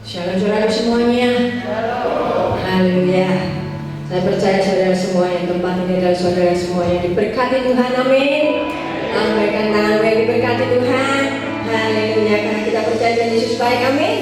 Shalom saudara semuanya. Haleluya. Saya percaya saudara semua yang tempat ini adalah saudara semua yang diberkati Tuhan. Amin. Lambaikan tangan yang diberkati Tuhan. Haleluya. Karena kita percaya dan Yesus baik. Amin.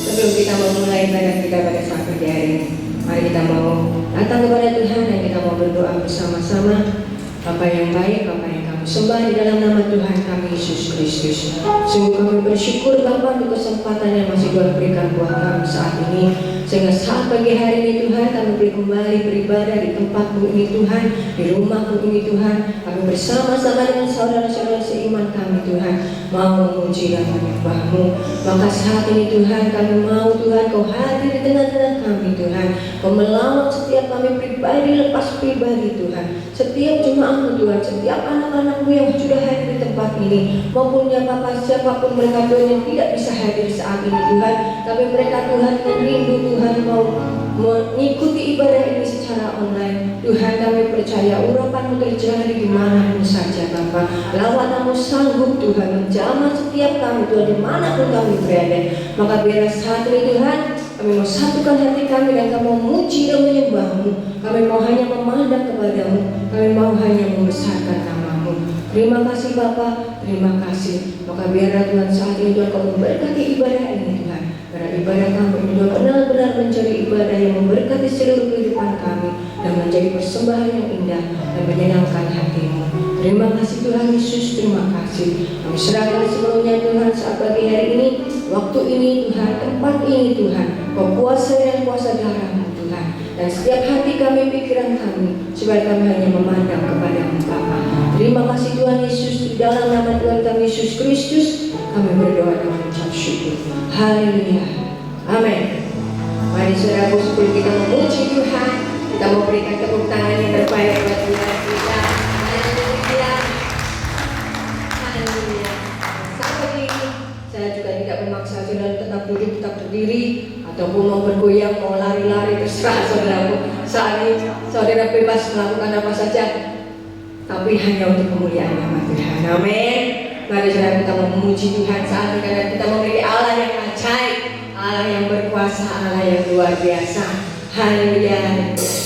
Sebelum kita memulai ibadah kita pada saat pagi hari ini, mari kita mau datang kepada Tuhan dan kita mau berdoa bersama-sama. Bapa yang baik, Bapa yang kami sembah di dalam nama Tuhan kami Yesus Kristus. Sungguh kami bersyukur Bapa untuk kesempatan yang masih Tuhan berikan buat kami saat ini, sehingga saat pagi hari ini Tuhan kami boleh kembali beribadah di tempatmu ini Tuhan, di rumahmu ini Tuhan. Kami bersama-sama dengan saudara-saudara seiman kami Tuhan mau memuji dan menyembahmu. Maka saat ini Tuhan kami mau Tuhan Kau hadir di tengah-tengah kami Tuhan. Kau melawat setiap kami pribadi lepas pribadi Tuhan, setiap jemaatmu Tuhan, setiap anak-anakmu yang sudah hadir di tempat ini, maupun ya Bapa siapapun mereka Tuhan yang tidak bisa hadir saat ini Tuhan, tapi mereka Tuhan yang rindu Tuhan mau mengikuti ibadah ini secara online. Tuhan kami percaya urapan-Mu terjadi di mana-pun saja Bapa. Lawanan-Mu sanggup Tuhan menjamah setiap kami Tuhan dimanapun kami berada. Maka biarlah saat ini Tuhan kami mau satukan hati kami dan kami mau memuji dan menyembah-Mu. Kami mau hanya memandang kepada-Mu. Kami mau hanya membesarkan nama-Mu. Terima kasih Bapa, terima kasih. Maka biarlah Tuhan saat ini Tuhan Kau memberkati ibadah ini Tuhan. Karena ibadah kami ini Tuhan benar-benar menjadi ibadah yang memberkati seluruh kehidupan kami dan menjadi persembahan yang indah dan menyenangkan hati-Mu. Terima kasih Tuhan Yesus, terima kasih. Kami serahkan sepenuhnya Tuhan saat pagi hari ini, waktu ini Tuhan, tempat ini Tuhan. Kau kuasa dan kuasa darah-Mu Tuhan. Dan setiap hati kami, pikiran kami, supaya kami hanya memandang kepada-Mu Bapa. Terima kasih Tuhan Yesus, di dalam nama Tuhan kami Yesus Kristus, kami berdoa dan mengucap syukur. Haleluya. Amin. Mari saudaraku, sebelum kita memuji Tuhan, kita mau berikan tepuk tangan yang terbaik buat Tuhan kita. Haleluya. Haleluya. Saat ini saya juga tidak memaksa saudara tetap duduk, tetap berdiri, ataupun mau bergoyang, mau lari-lari, terserah saudaraku. Saat ini saudara bebas melakukan apa saja, tapi hanya untuk kemuliaan nama Tuhan. Amin. Mari saudara kita mau memuji Tuhan saat ini karena kita memiliki Allah yang ajaib, Allah yang berkuasa, Allah yang luar biasa. Haleluya. Hallelujah.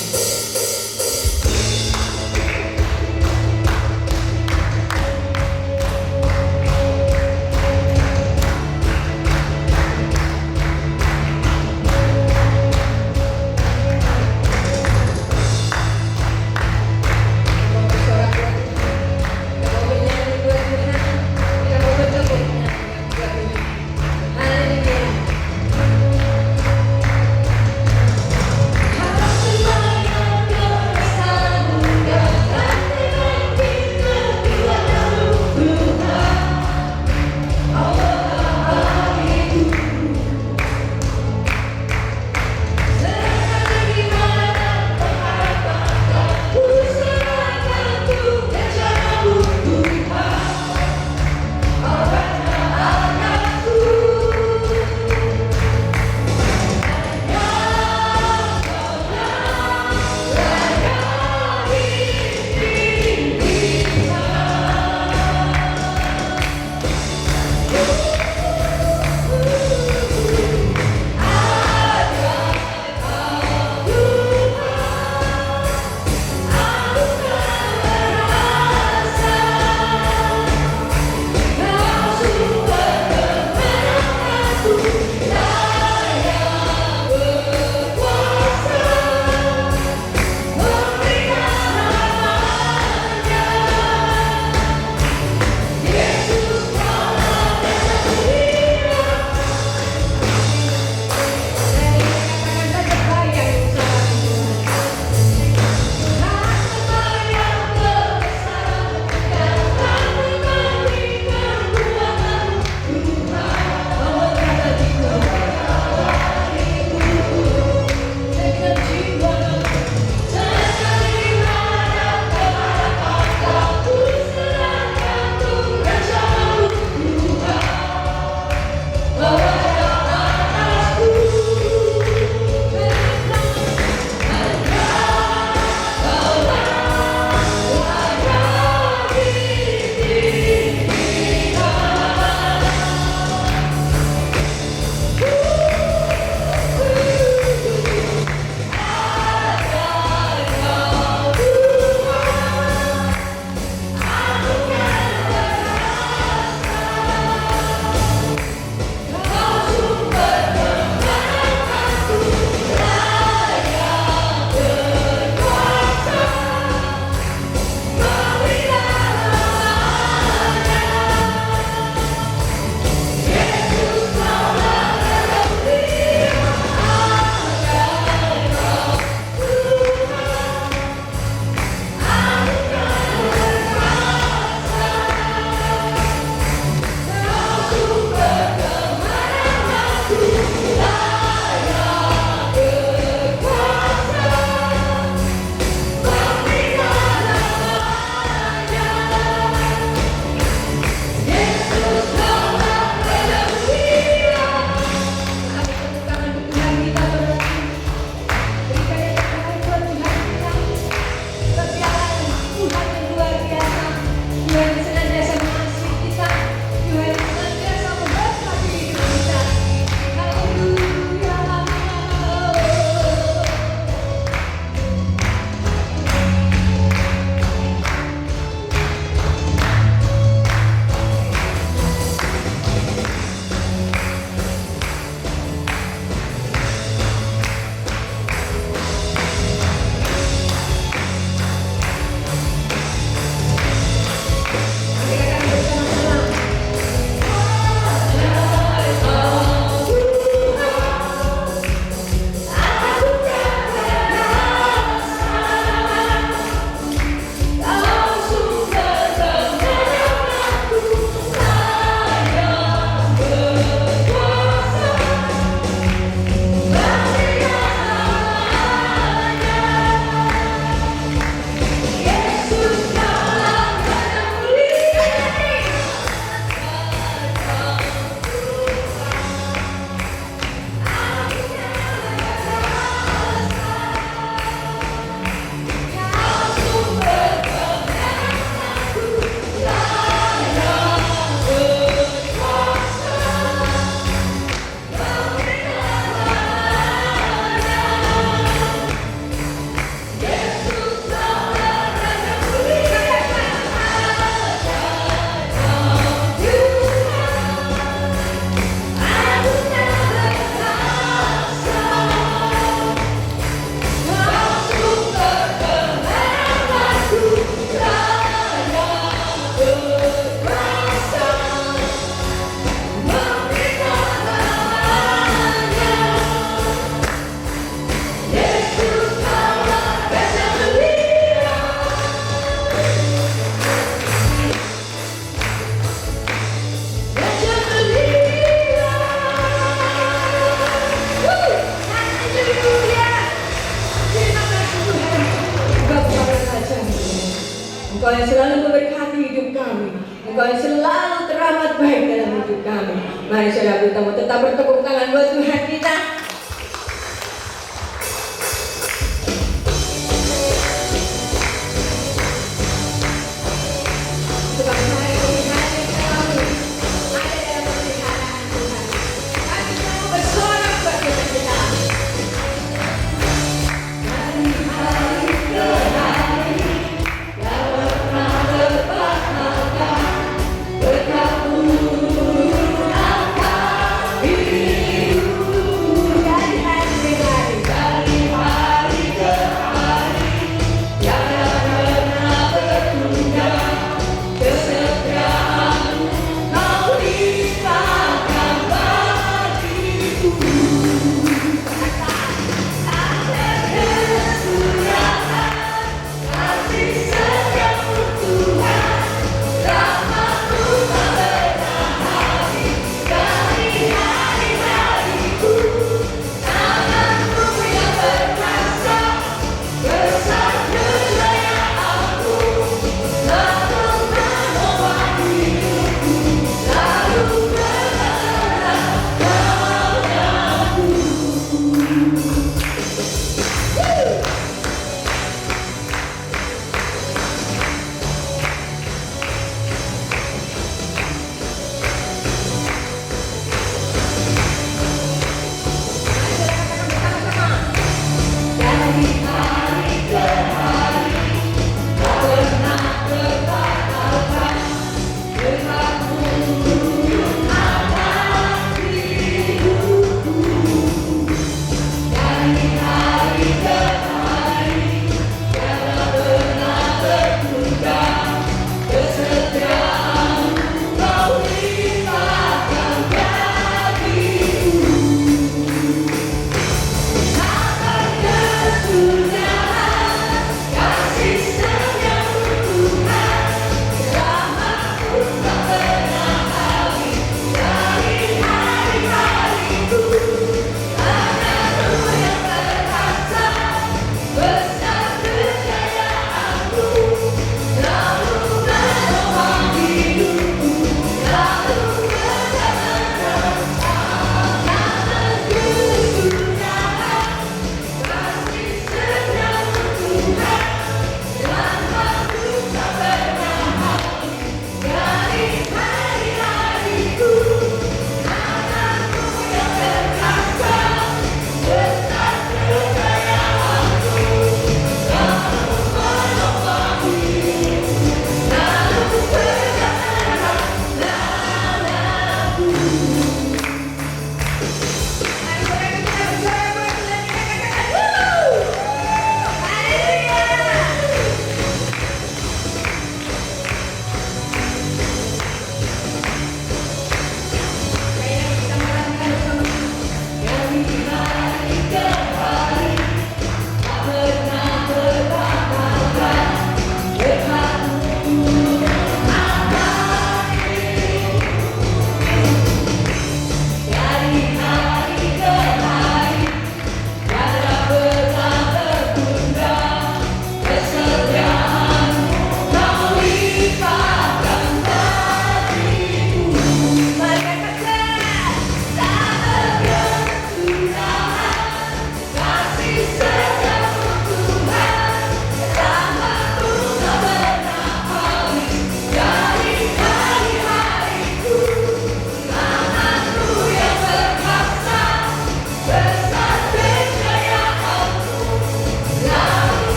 sangat baik dalam hidup kami. Mari saudara kita mau tetap bertepuk tangan buat Tuhan kita.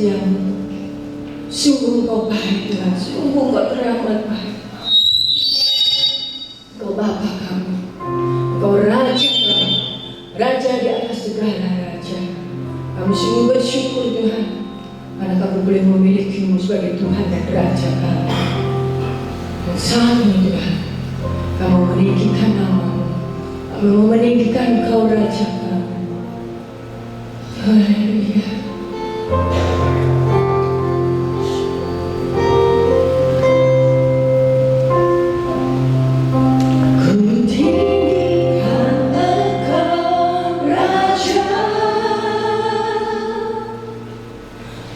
setiamu. Sungguh Engkau baik Tuhan, sungguh Engkau teramat baik. Engkau Bapa kami, Engkau Raja kami, Raja di atas segala raja. Kami sungguh bersyukur Tuhan, karena kami boleh memilikimu sebagai Tuhan dan Raja kami. Dan saat ini Tuhan, kami meninggikan namamu, kami meninggikan Engkau Raja kami. Haleluya.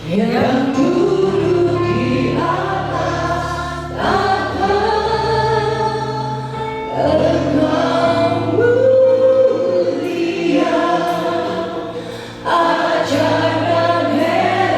Yang duduk di atas tahta, Engkau mulia, ajaib dan hebat.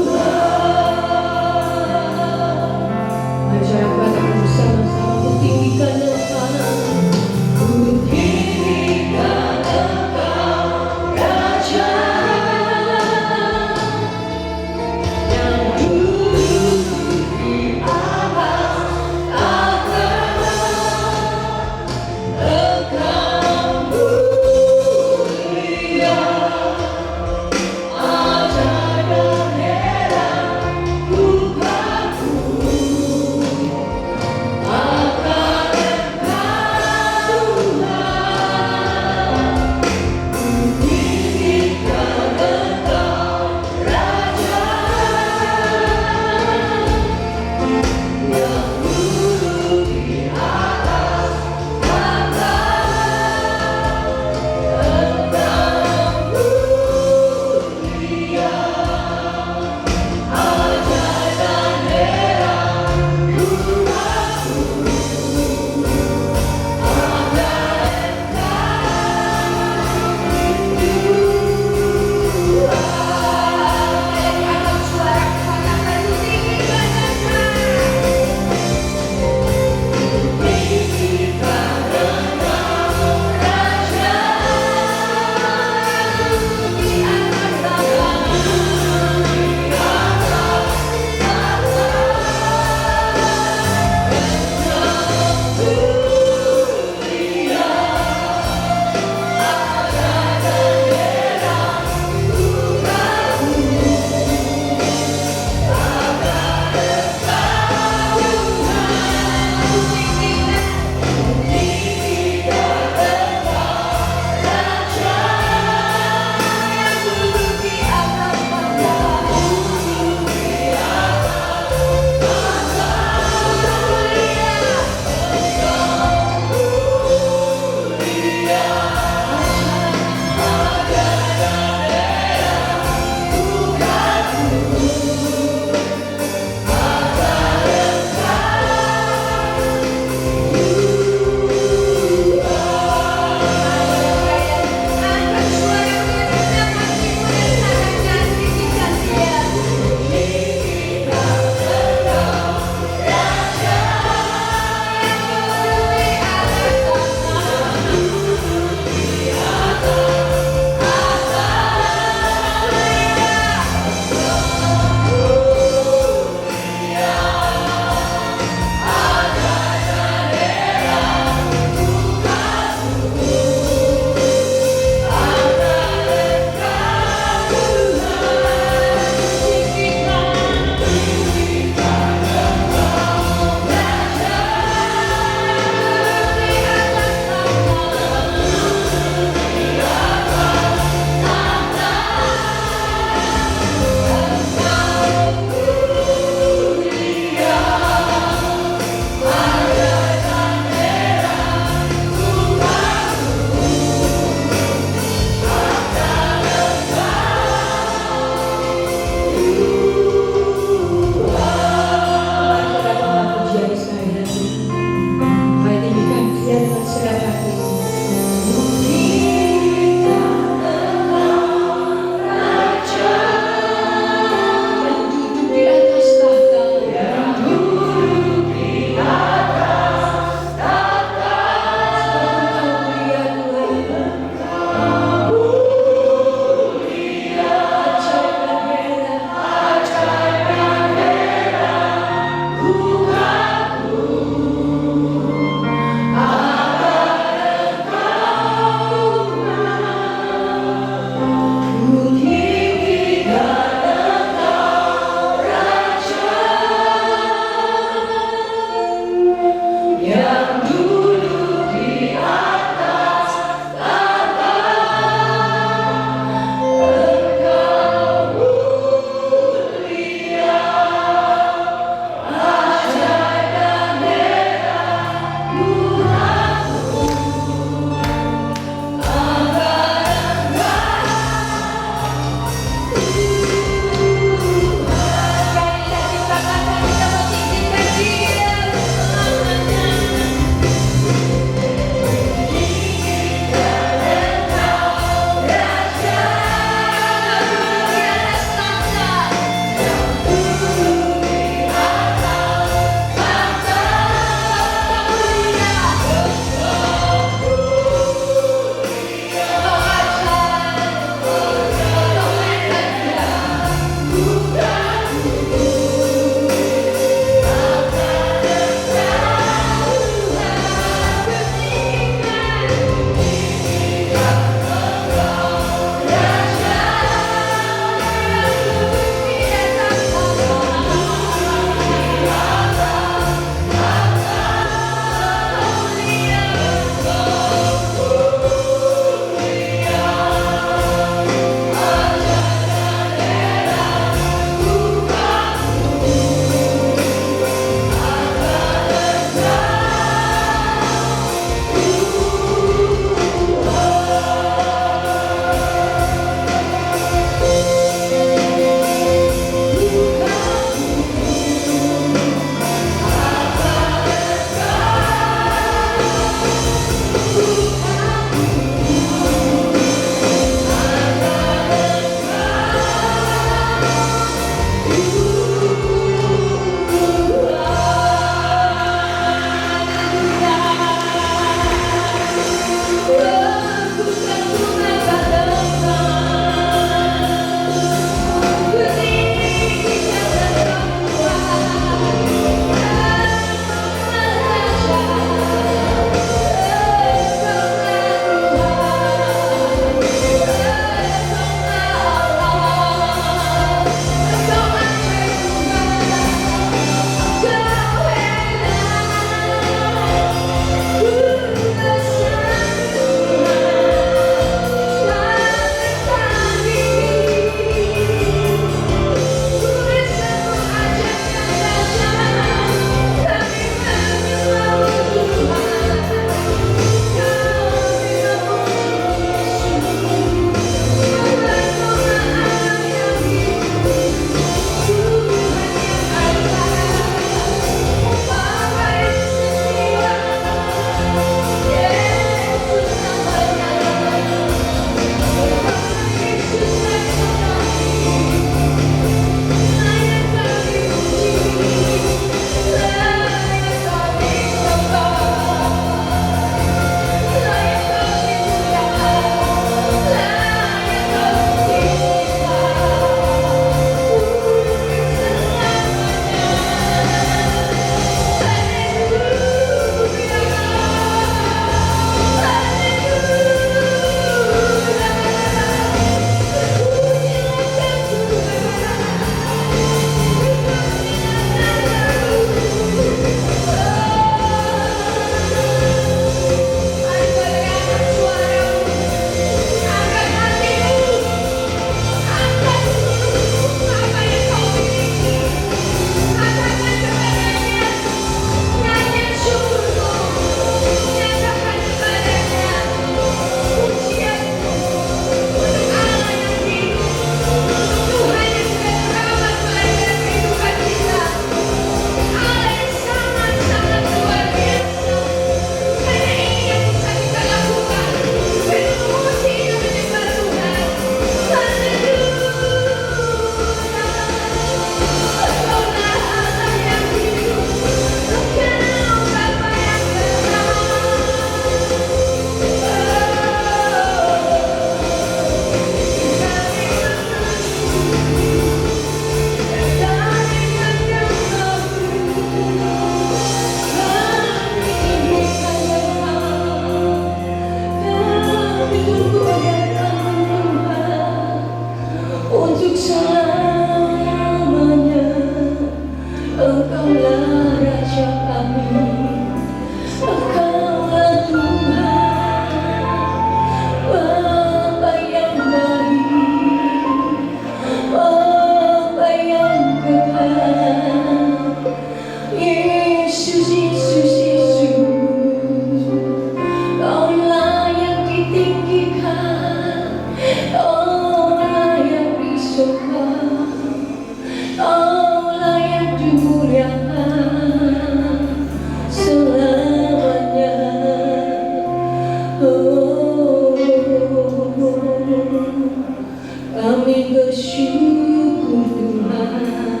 Kami bersyukur Tuhan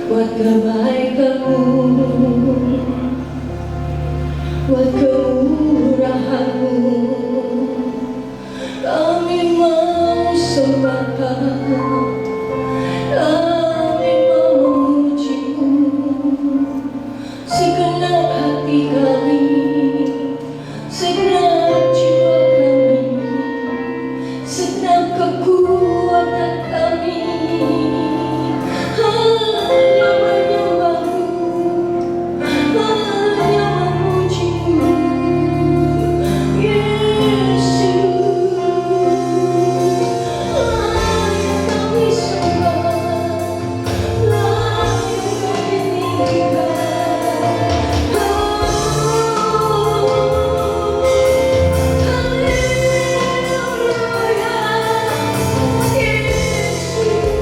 buat kebaikan-Mu, buat kemurahan-Mu. Kami mau sembah Kau, kami mau memuji-Mu. Segenap hati kami, segenap jiwa kami, segenap kekuatan kami, hanya menyembah-Mu, hanya memuji-Mu, Yesus. Layak kami sembah, layak kami tinggikan. Haleluya, Yesus.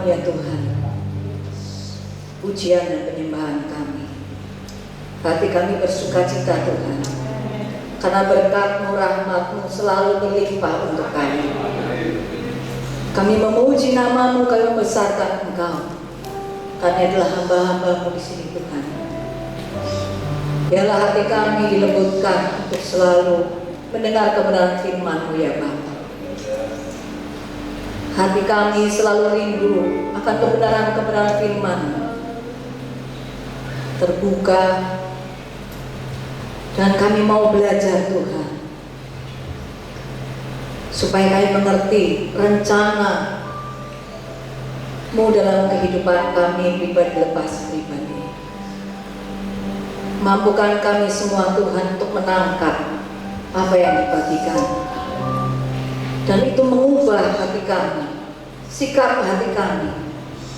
ya Tuhan, pujian dan penyembahan kami. Hati kami bersuka cita Tuhan, karena berkat-Mu, rahmat-Mu selalu berlimpah untuk kami. Kami memuji nama-Mu, kami membesarkan Engkau, karena adalah hamba-hamba-Mu di sini Tuhan. Biarlah hati kami dilembutkan untuk selalu mendengar kebenaran firman-Mu ya Bapa. Hati kami selalu rindu akan kebenaran-kebenaran firman-Mu, terbuka, dan kami mau belajar Tuhan, supaya kami mengerti rencana-Mu dalam kehidupan kami pribadi lepas pribadi. Mampukan kami semua Tuhan untuk menangkap apa yang dibagikan, dan itu mengubah hati kami, sikap hati kami.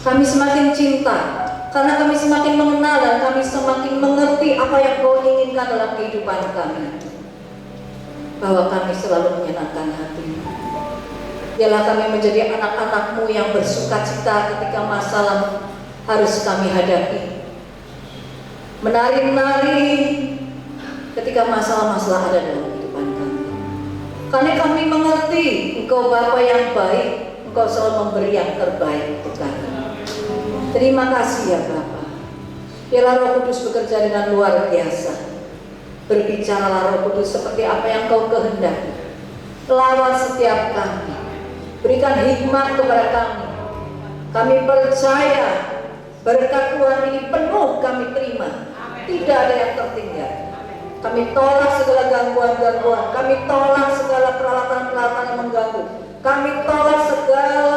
Kami semakin cinta karena kami semakin mengenal dan kami semakin mengerti apa yang Kau inginkan dalam kehidupan kami, bahwa kami selalu menyenangkan hati-Mu. Biarlah kami menjadi anak-anak-Mu yang bersuka cita ketika masalah harus kami hadapi, menari-nari ketika masalah-masalah ada dalam kehidupan kami. Karena kami mengerti Engkau Bapa yang baik, Engkau selalu memberi yang terbaik untuk kami. Terima kasih ya Bapa. Biarlah Roh Kudus bekerja dengan luar biasa. Berbicaralah Roh Kudus seperti apa yang Kau kehendaki. Lawan setiap kami, berikan hikmat kepada kami. Kami percaya berkat Tuhan ini penuh kami terima, tidak ada yang tertinggal. Kami tolak segala gangguan-gangguan, kami tolak segala peralatan-peralatan yang mengganggu, kami tolak segala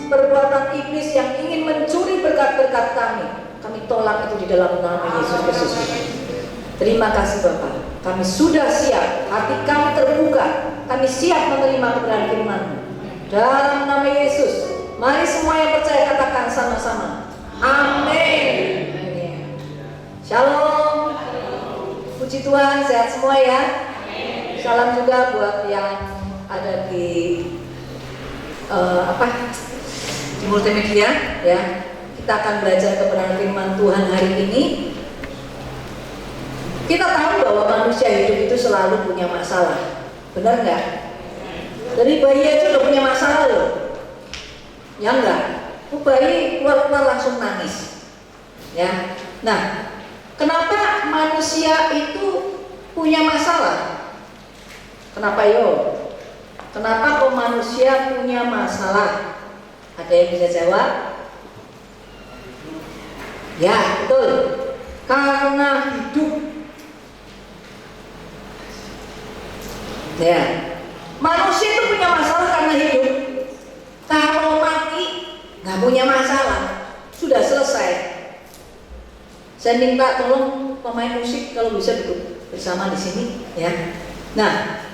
perbuatan iblis yang ingin mencuri berkat-berkat kami. Kami tolak itu di dalam nama Yesus Kristus. Terima kasih Bapak, kami sudah siap, hati kami terbuka, kami siap menerima kebenaran firman-Mu. Dalam nama Yesus, mari semua yang percaya katakan sama-sama, amin. Shalom. Puji Tuhan, sehat semua ya. Salam juga buat yang ada di di multimedia ya. Kita akan belajar kebenaran firman Tuhan hari ini. Kita tahu bahwa manusia hidup itu selalu punya masalah, benar nggak? Dari bayi aja udah punya masalah loh, ya enggak? Bayi keluar langsung nangis, ya. Nah, kenapa manusia itu punya masalah? Kenapa yo? Kenapa kok manusia punya masalah? Ada yang bisa jawab? Ya, betul. Karena hidup. Ya, manusia itu punya masalah karena hidup. Kalau mati nggak punya masalah, sudah selesai. Saya minta tolong pemain musik kalau bisa duduk bersama di sini, ya. Nah,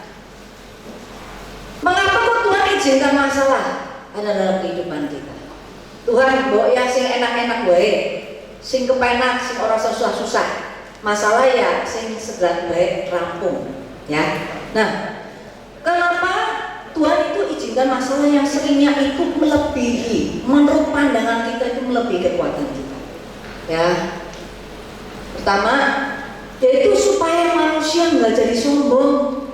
mengapa kok Tuhan izinkan masalah ada dalam kehidupan kita? Tuhan bawa ya sing enak-enak wae, sing kepenak, sing orang susah-susah. Masalah ya sing segera baik rampung, ya. Nah, kenapa Tuhan itu izinkan masalah yang seringnya itu melebihi, menurut pandangan kita itu melebihi kekuatan kita, ya. Pertama, yaitu supaya manusia nggak jadi sombong,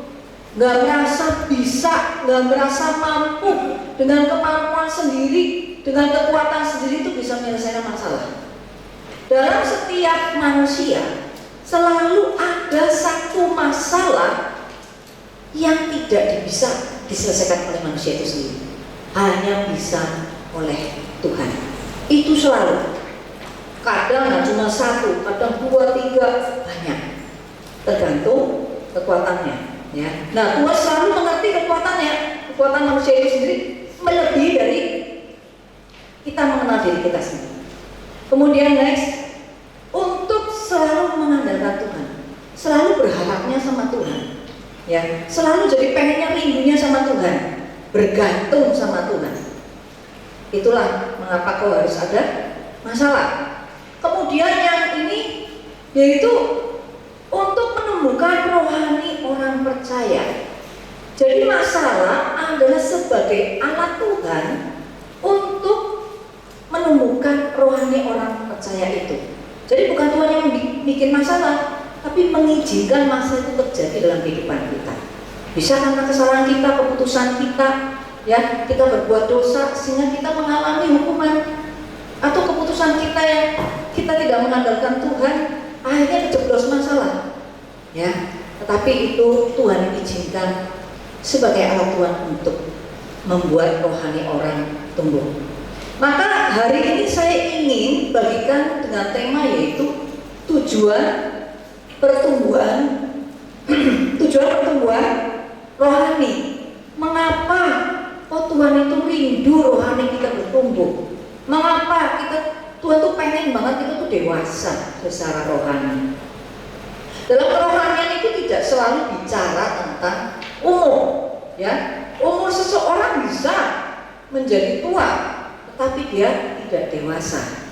nggak merasa bisa, nggak merasa mampu dengan kemampuan sendiri, dengan kekuatan sendiri itu bisa menyelesaikan masalah. Dalam setiap manusia selalu ada satu masalah yang tidak bisa diselesaikan oleh manusia itu sendiri, hanya bisa oleh Tuhan. Itu selalu. Kadang nggak cuma satu, kadang 2, 3, banyak, tergantung kekuatannya, ya. Nah, Tuhan selalu mengerti kekuatannya. Kekuatan manusia itu sendiri melebihi dari kita mengenal diri kita sendiri. Kemudian next, untuk selalu mengandalkan Tuhan, selalu berharapnya sama Tuhan, ya. Selalu jadi pengennya, rindunya sama Tuhan, bergantung sama Tuhan. Itulah mengapa kau harus ada masalah. Kemudian yang ini yaitu untuk menumbuhkan rohani orang percaya. Jadi masalah adalah sebagai alat Tuhan untuk menumbuhkan rohani orang percaya itu. Jadi bukan Tuhan yang bikin masalah, tapi mengizinkan masalah itu terjadi dalam kehidupan kita. Bisa karena kesalahan kita, keputusan kita, ya, kita berbuat dosa sehingga kita mengalami hukuman, atau keputusan kita yang kita tidak mengandalkan Tuhan, akhirnya kejeblos masalah, ya. Tetapi itu Tuhan izinkan sebagai alat Tuhan untuk membuat rohani orang tumbuh. Maka hari ini saya ingin bagikan dengan tema yaitu tujuan pertumbuhan tujuan pertumbuhan rohani. Mengapa Tuhan itu rindu rohani kita bertumbuh? Mengapa Tuhan tuh pengen banget kita tuh dewasa secara rohani? Dalam kerohanian itu tidak selalu bicara tentang umur, ya. Umur seseorang bisa menjadi tua, tetapi dia tidak dewasa.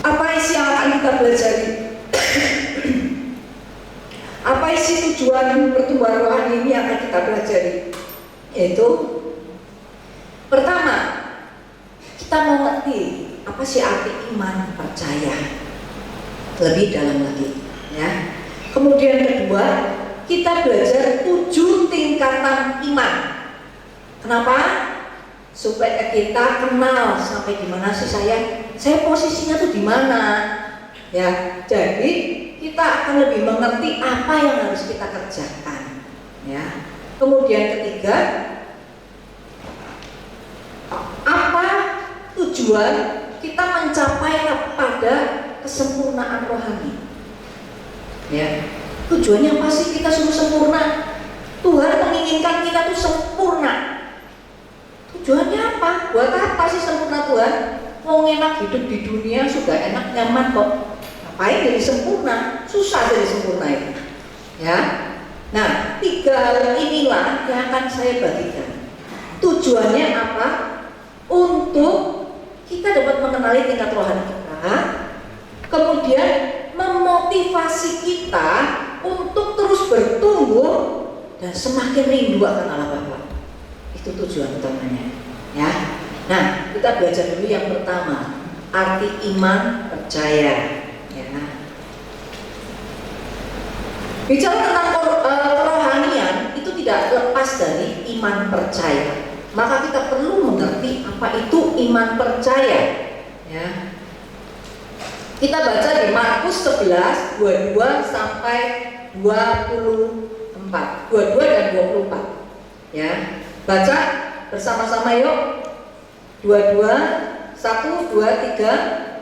Apa isi yang akan kita pelajari? Apa isi tujuan pertumbuhan rohani ini yang akan kita pelajari? Yaitu pertama, kita mau ngerti apa sih arti iman percaya lebih dalam lagi, ya. Kemudian kedua, kita belajar 7 tingkatan iman. Kenapa? Supaya kita kenal sampai di mana sih saya posisinya tuh di mana, ya. Jadi kita akan lebih mengerti apa yang harus kita kerjakan, ya. Kemudian ketiga, apa tujuan kita mencapai pada kesempurnaan rohani, ya. Tujuannya apa sih kita suruh sempurna? Tuhan menginginkan kita tuh sempurna. Tujuannya apa? Buat apa sih sempurna Tuhan? Mau enak hidup di dunia sudah enak nyaman kok. Ngapain jadi sempurna? Susah jadi sempurna itu, ya. Nah, 3 hal inilah yang akan saya bagikan. Tujuannya apa? Untuk kita dapat mengenali tingkat rohani kita, kemudian memotivasi kita untuk terus bertumbuh dan semakin rindu akan Allah Bapa. Itu tujuan utamanya, ya. Nah, kita belajar dulu yang pertama, arti iman percaya, ya. Bicara tentang kerohanian itu tidak lepas dari iman percaya. Maka kita perlu mengerti apa itu iman percaya, ya. Kita baca di Markus 11, 22 sampai 24, 22 dan 24, ya. Baca bersama-sama yuk. 22, 1, 2, 3.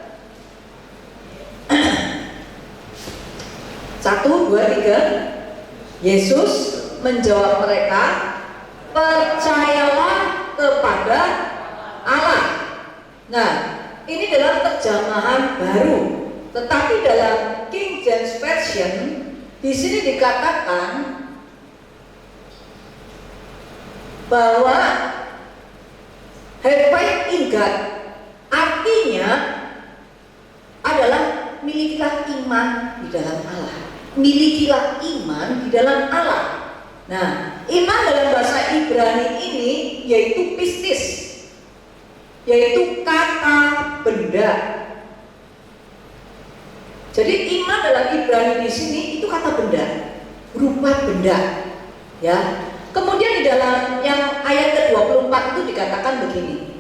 1, 2, 3. Yesus menjawab mereka, percayalah kepada Allah. Nah, ini dalam terjemahan baru, tetapi dalam King James Version di sini dikatakan bahwa have faith in God, artinya adalah milikilah iman di dalam Allah. Milikilah iman di dalam Allah. Nah, iman dalam bahasa Ibrani ini yaitu pistis, yaitu kata benda. Jadi iman dalam Ibrani di sini itu kata benda, berupa benda, ya. Kemudian di dalam yang ayat ke-24 itu dikatakan begini.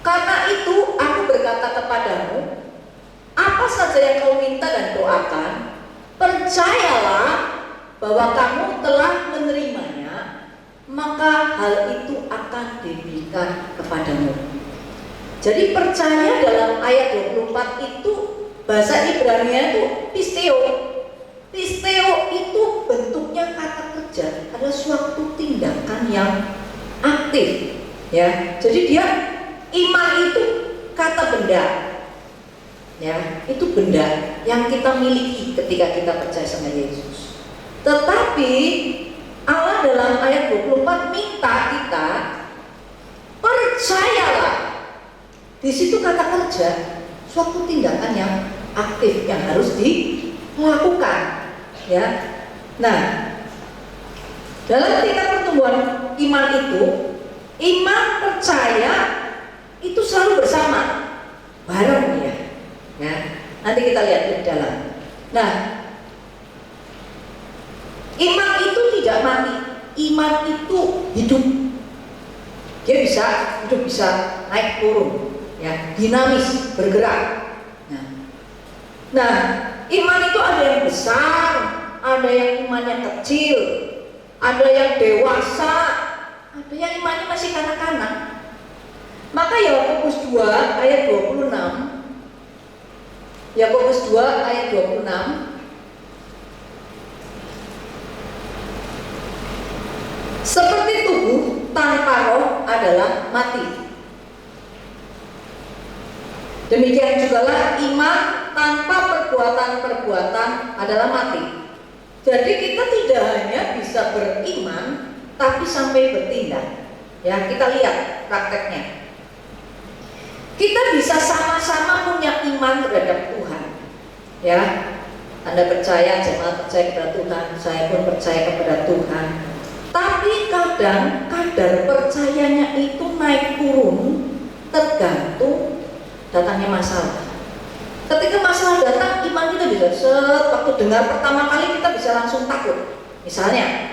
Karena itu aku berkata kepadamu, apa saja yang kau minta dan doakan, percayalah bahwa kamu telah menerimanya, maka hal itu akan diberikan kepadamu. Jadi percaya dalam ayat 24 itu bahasa Ibrani itu pisteo. Pisteo itu bentuknya kata kerja, ada suatu tindakan yang aktif, ya. Jadi dia iman itu kata benda, ya, itu benda yang kita miliki ketika kita percaya sama Yesus. Tetapi Allah dalam ayat 24 minta kita percayalah. Di situ kata kerja, suatu tindakan yang aktif yang harus dilakukan, ya. Nah, Dalam tingkat pertumbuhan iman itu, iman percaya itu selalu bersama, bareng ya. Ya, nanti kita lihat di dalam. Nah, iman itu tidak mati, iman itu hidup. Dia bisa hidup, bisa naik turun, ya, dinamis, bergerak. Nah, iman itu ada yang besar, ada yang imannya kecil, ada yang dewasa, ada yang imannya masih kanak-kanak. Maka Yakobus 2 ayat 26, Yakobus 2 ayat 26, seperti tubuh tanpa roh adalah mati, demikian jugalah iman tanpa perbuatan-perbuatan adalah mati. Jadi kita tidak hanya bisa beriman, tapi sampai bertindak. Ya, kita lihat prakteknya. Kita bisa sama-sama punya iman terhadap Tuhan. Ya, Anda percaya, jemaat percaya kepada Tuhan, saya pun percaya kepada Tuhan. Tapi kadang kadar percayanya itu naik turun tergantung datangnya masalah. Ketika masalah datang, iman kita bisa waktu dengar pertama kali kita bisa langsung takut. Misalnya,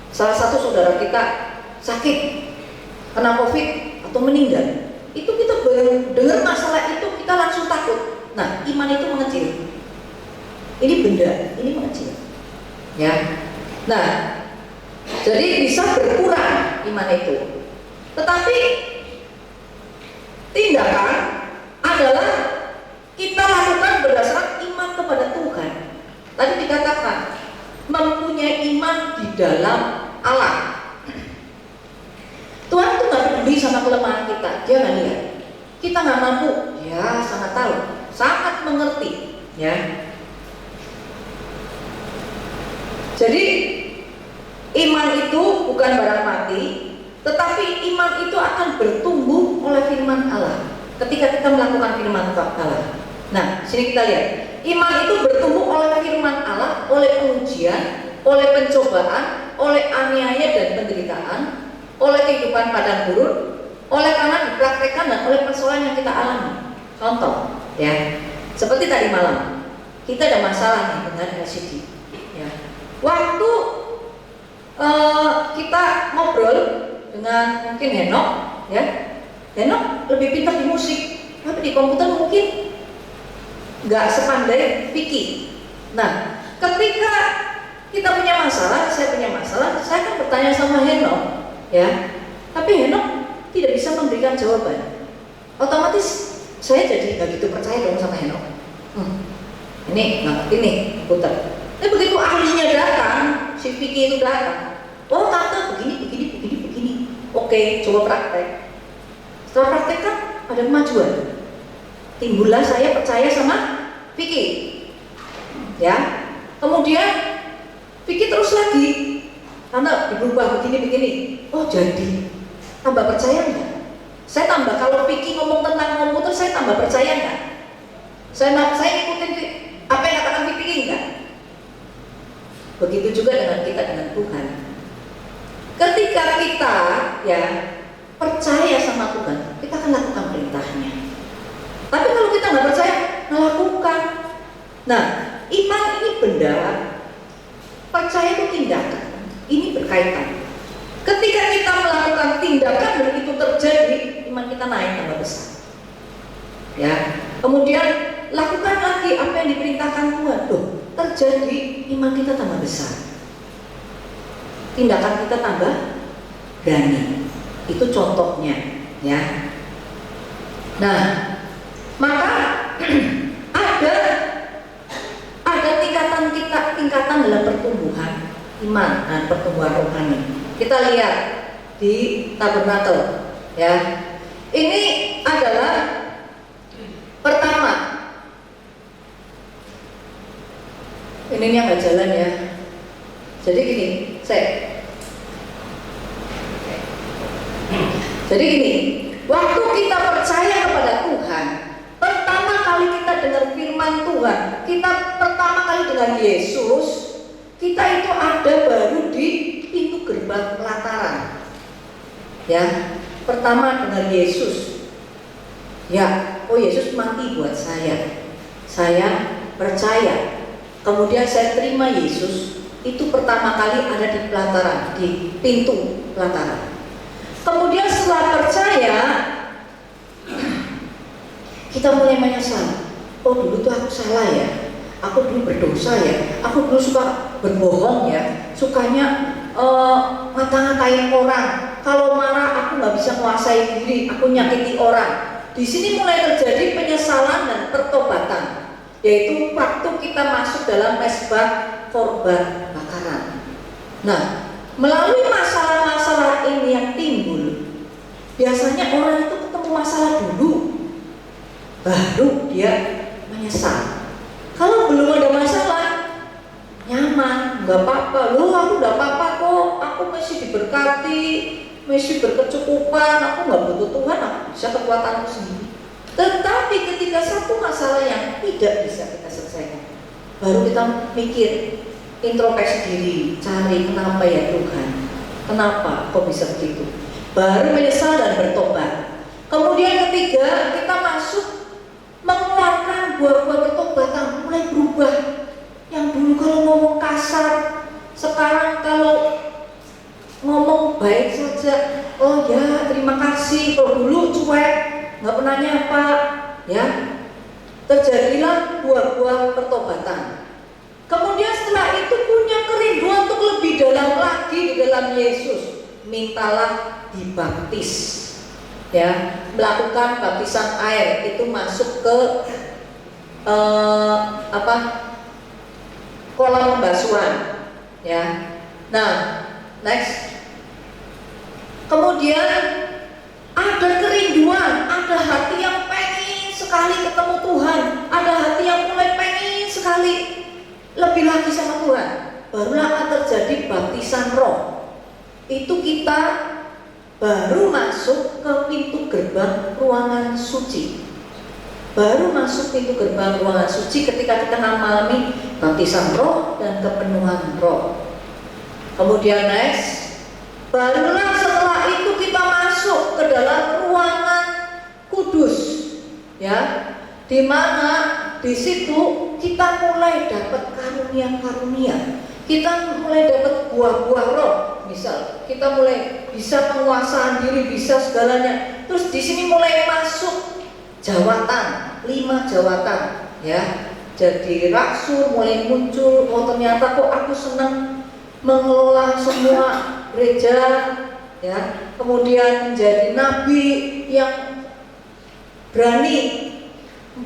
salah satu saudara kita sakit, kena COVID atau meninggal, itu kita dengar masalah itu kita langsung takut. Nah, iman itu mengecil. Ini benda, ini mengecil. Ya. Nah, jadi bisa berkurang iman itu. Tetapi tindakan adalah kita lakukan berdasarkan iman kepada Tuhan. Tadi dikatakan mempunyai iman di dalam Allah. Tuhan itu nggak peduli sama kelemahan kita, dia nggak lihat. Kita nggak mampu, dia sangat tahu, sangat mengerti. Ya. Jadi iman itu bukan barang mati, tetapi iman itu akan bertumbuh oleh firman Allah. Ketika kita melakukan firman Allah. Nah, sini kita lihat. Iman itu bertumbuh oleh firman Allah, oleh ujian, oleh pencobaan, oleh aniaya dan penderitaan, oleh kehidupan padang gurun, oleh karena dipraktekkan dan oleh persoalan yang kita alami. Contoh, ya, seperti tadi malam, kita ada masalah nih dengan LCD. Ya. Waktu kita ngobrol dengan mungkin Henok, ya, Henok lebih pintar di musik, tapi di komputer mungkin nggak sepandai Vicky. Nah, ketika kita punya masalah, saya punya masalah, saya akan bertanya sama Henok, ya. Tapi Henok tidak bisa memberikan jawaban. Otomatis saya jadi nggak gitu percaya dong sama Henok. Ini nggak ngerti nih komputer. Tapi begitu ahlinya datang, si Vicky itu datang. Oh tante begini. Oke, coba praktek. Setelah praktek kan ada kemajuan. Timbullah saya percaya sama Vicky. Ya. Kemudian Vicky terus lagi. Tante berubah begini. Oh jadi. Tambah percaya enggak? Saya tambah, kalau Vicky ngomong tentang komputer, saya tambah percaya enggak? Saya ikutin apa yang katakan Vicky enggak? Begitu juga dengan kita dengan Tuhan. Ketika kita ya percaya sama Tuhan, kita akan lakukan perintahnya. Tapi kalau kita nggak percaya, melakukan. Nah, iman ini benda, percaya itu tindakan. Ini berkaitan. Ketika kita melakukan tindakan dan itu terjadi, iman kita naik tambah besar. Ya. Kemudian lakukan lagi apa yang diperintahkan Tuhan. Tuh, terjadi, iman kita tambah besar. Tindakan kita tambah berani. Itu contohnya, ya. Nah, maka ada tingkatan dalam pertumbuhan iman dan pertumbuhan rohani. Kita lihat di tabernakel, ya. Ini adalah pertama. Ini nggak jalan ya. Jadi gini, Jadi gini, waktu kita percaya kepada Tuhan, pertama kali kita dengar firman Tuhan, kita pertama kali dengan Yesus, kita itu ada baru di berubah pelataran. Ya, pertama dengan Yesus. Ya, oh Yesus mati buat saya. Saya percaya. Kemudian saya terima Yesus. Itu pertama kali ada di pelataran, di pintu pelataran. Kemudian setelah percaya, kita mulai menyesal. Oh dulu tuh aku salah ya, aku dulu berdosa ya, aku dulu suka berbohong ya, sukanya ngata-ngatain orang. Kalau marah aku nggak bisa menguasai diri, aku nyakiti orang. Di sini mulai terjadi penyesalan dan pertobatan, yaitu waktu kita masuk dalam mesbah korban bakaran. Nah, melalui masalah-masalah ini yang timbul, biasanya orang itu ketemu masalah dulu, baru dia menyesal. Kalau belum ada masalah, nyaman, nggak apa-apa. Loh, aku nggak apa-apa kok, aku masih diberkati, masih berkecukupan, aku nggak butuh Tuhan, aku bisa kekuatanku sendiri. Tetapi ketika satu masalah yang tidak bisa kita selesaikan, baru kita mikir, introspeksi diri, cari kenapa ya Tuhan, kenapa kok bisa begitu, baru menyesal dan bertobat. Kemudian ketiga, kita masuk mengeluarkan buah-buah pertobatan, mulai berubah. Yang dulu kalau ngomong kasar, sekarang kalau ngomong baik saja, oh ya terima kasih. Kalau dulu cuek, nggak pernah nyapa, ya terjadilah buah-buah pertobatan. Kemudian setelah itu punya kerinduan untuk lebih dalam lagi di dalam Yesus, mintalah dibaptis, ya, melakukan baptisan air. Itu masuk ke kolam pembasuhan, ya. Nah, next. Kemudian ada kerinduan, ada hati yang pengen sekali ketemu Tuhan, ada hati yang mulai pengen sekali lebih lagi sama Tuhan. Barulah akan terjadi baptisan roh. Itu kita baru masuk ke pintu gerbang ruangan suci. Baru masuk pintu gerbang ruangan suci ketika kita mengalami baptisan roh dan kepenuhan roh. Kemudian next, barulah setelah itu kita masuk ke dalam ruangan kudus, ya, di mana di situ kita mulai dapat karunia-karunia, kita mulai dapat buah-buah roh. Misal kita mulai bisa penguasaan diri, bisa segalanya. Terus di sini mulai masuk jawatan, 5 jawatan, ya. Jadi rasul mulai muncul. Oh ternyata kok aku senang mengelola semua gereja, ya. Kemudian menjadi nabi yang berani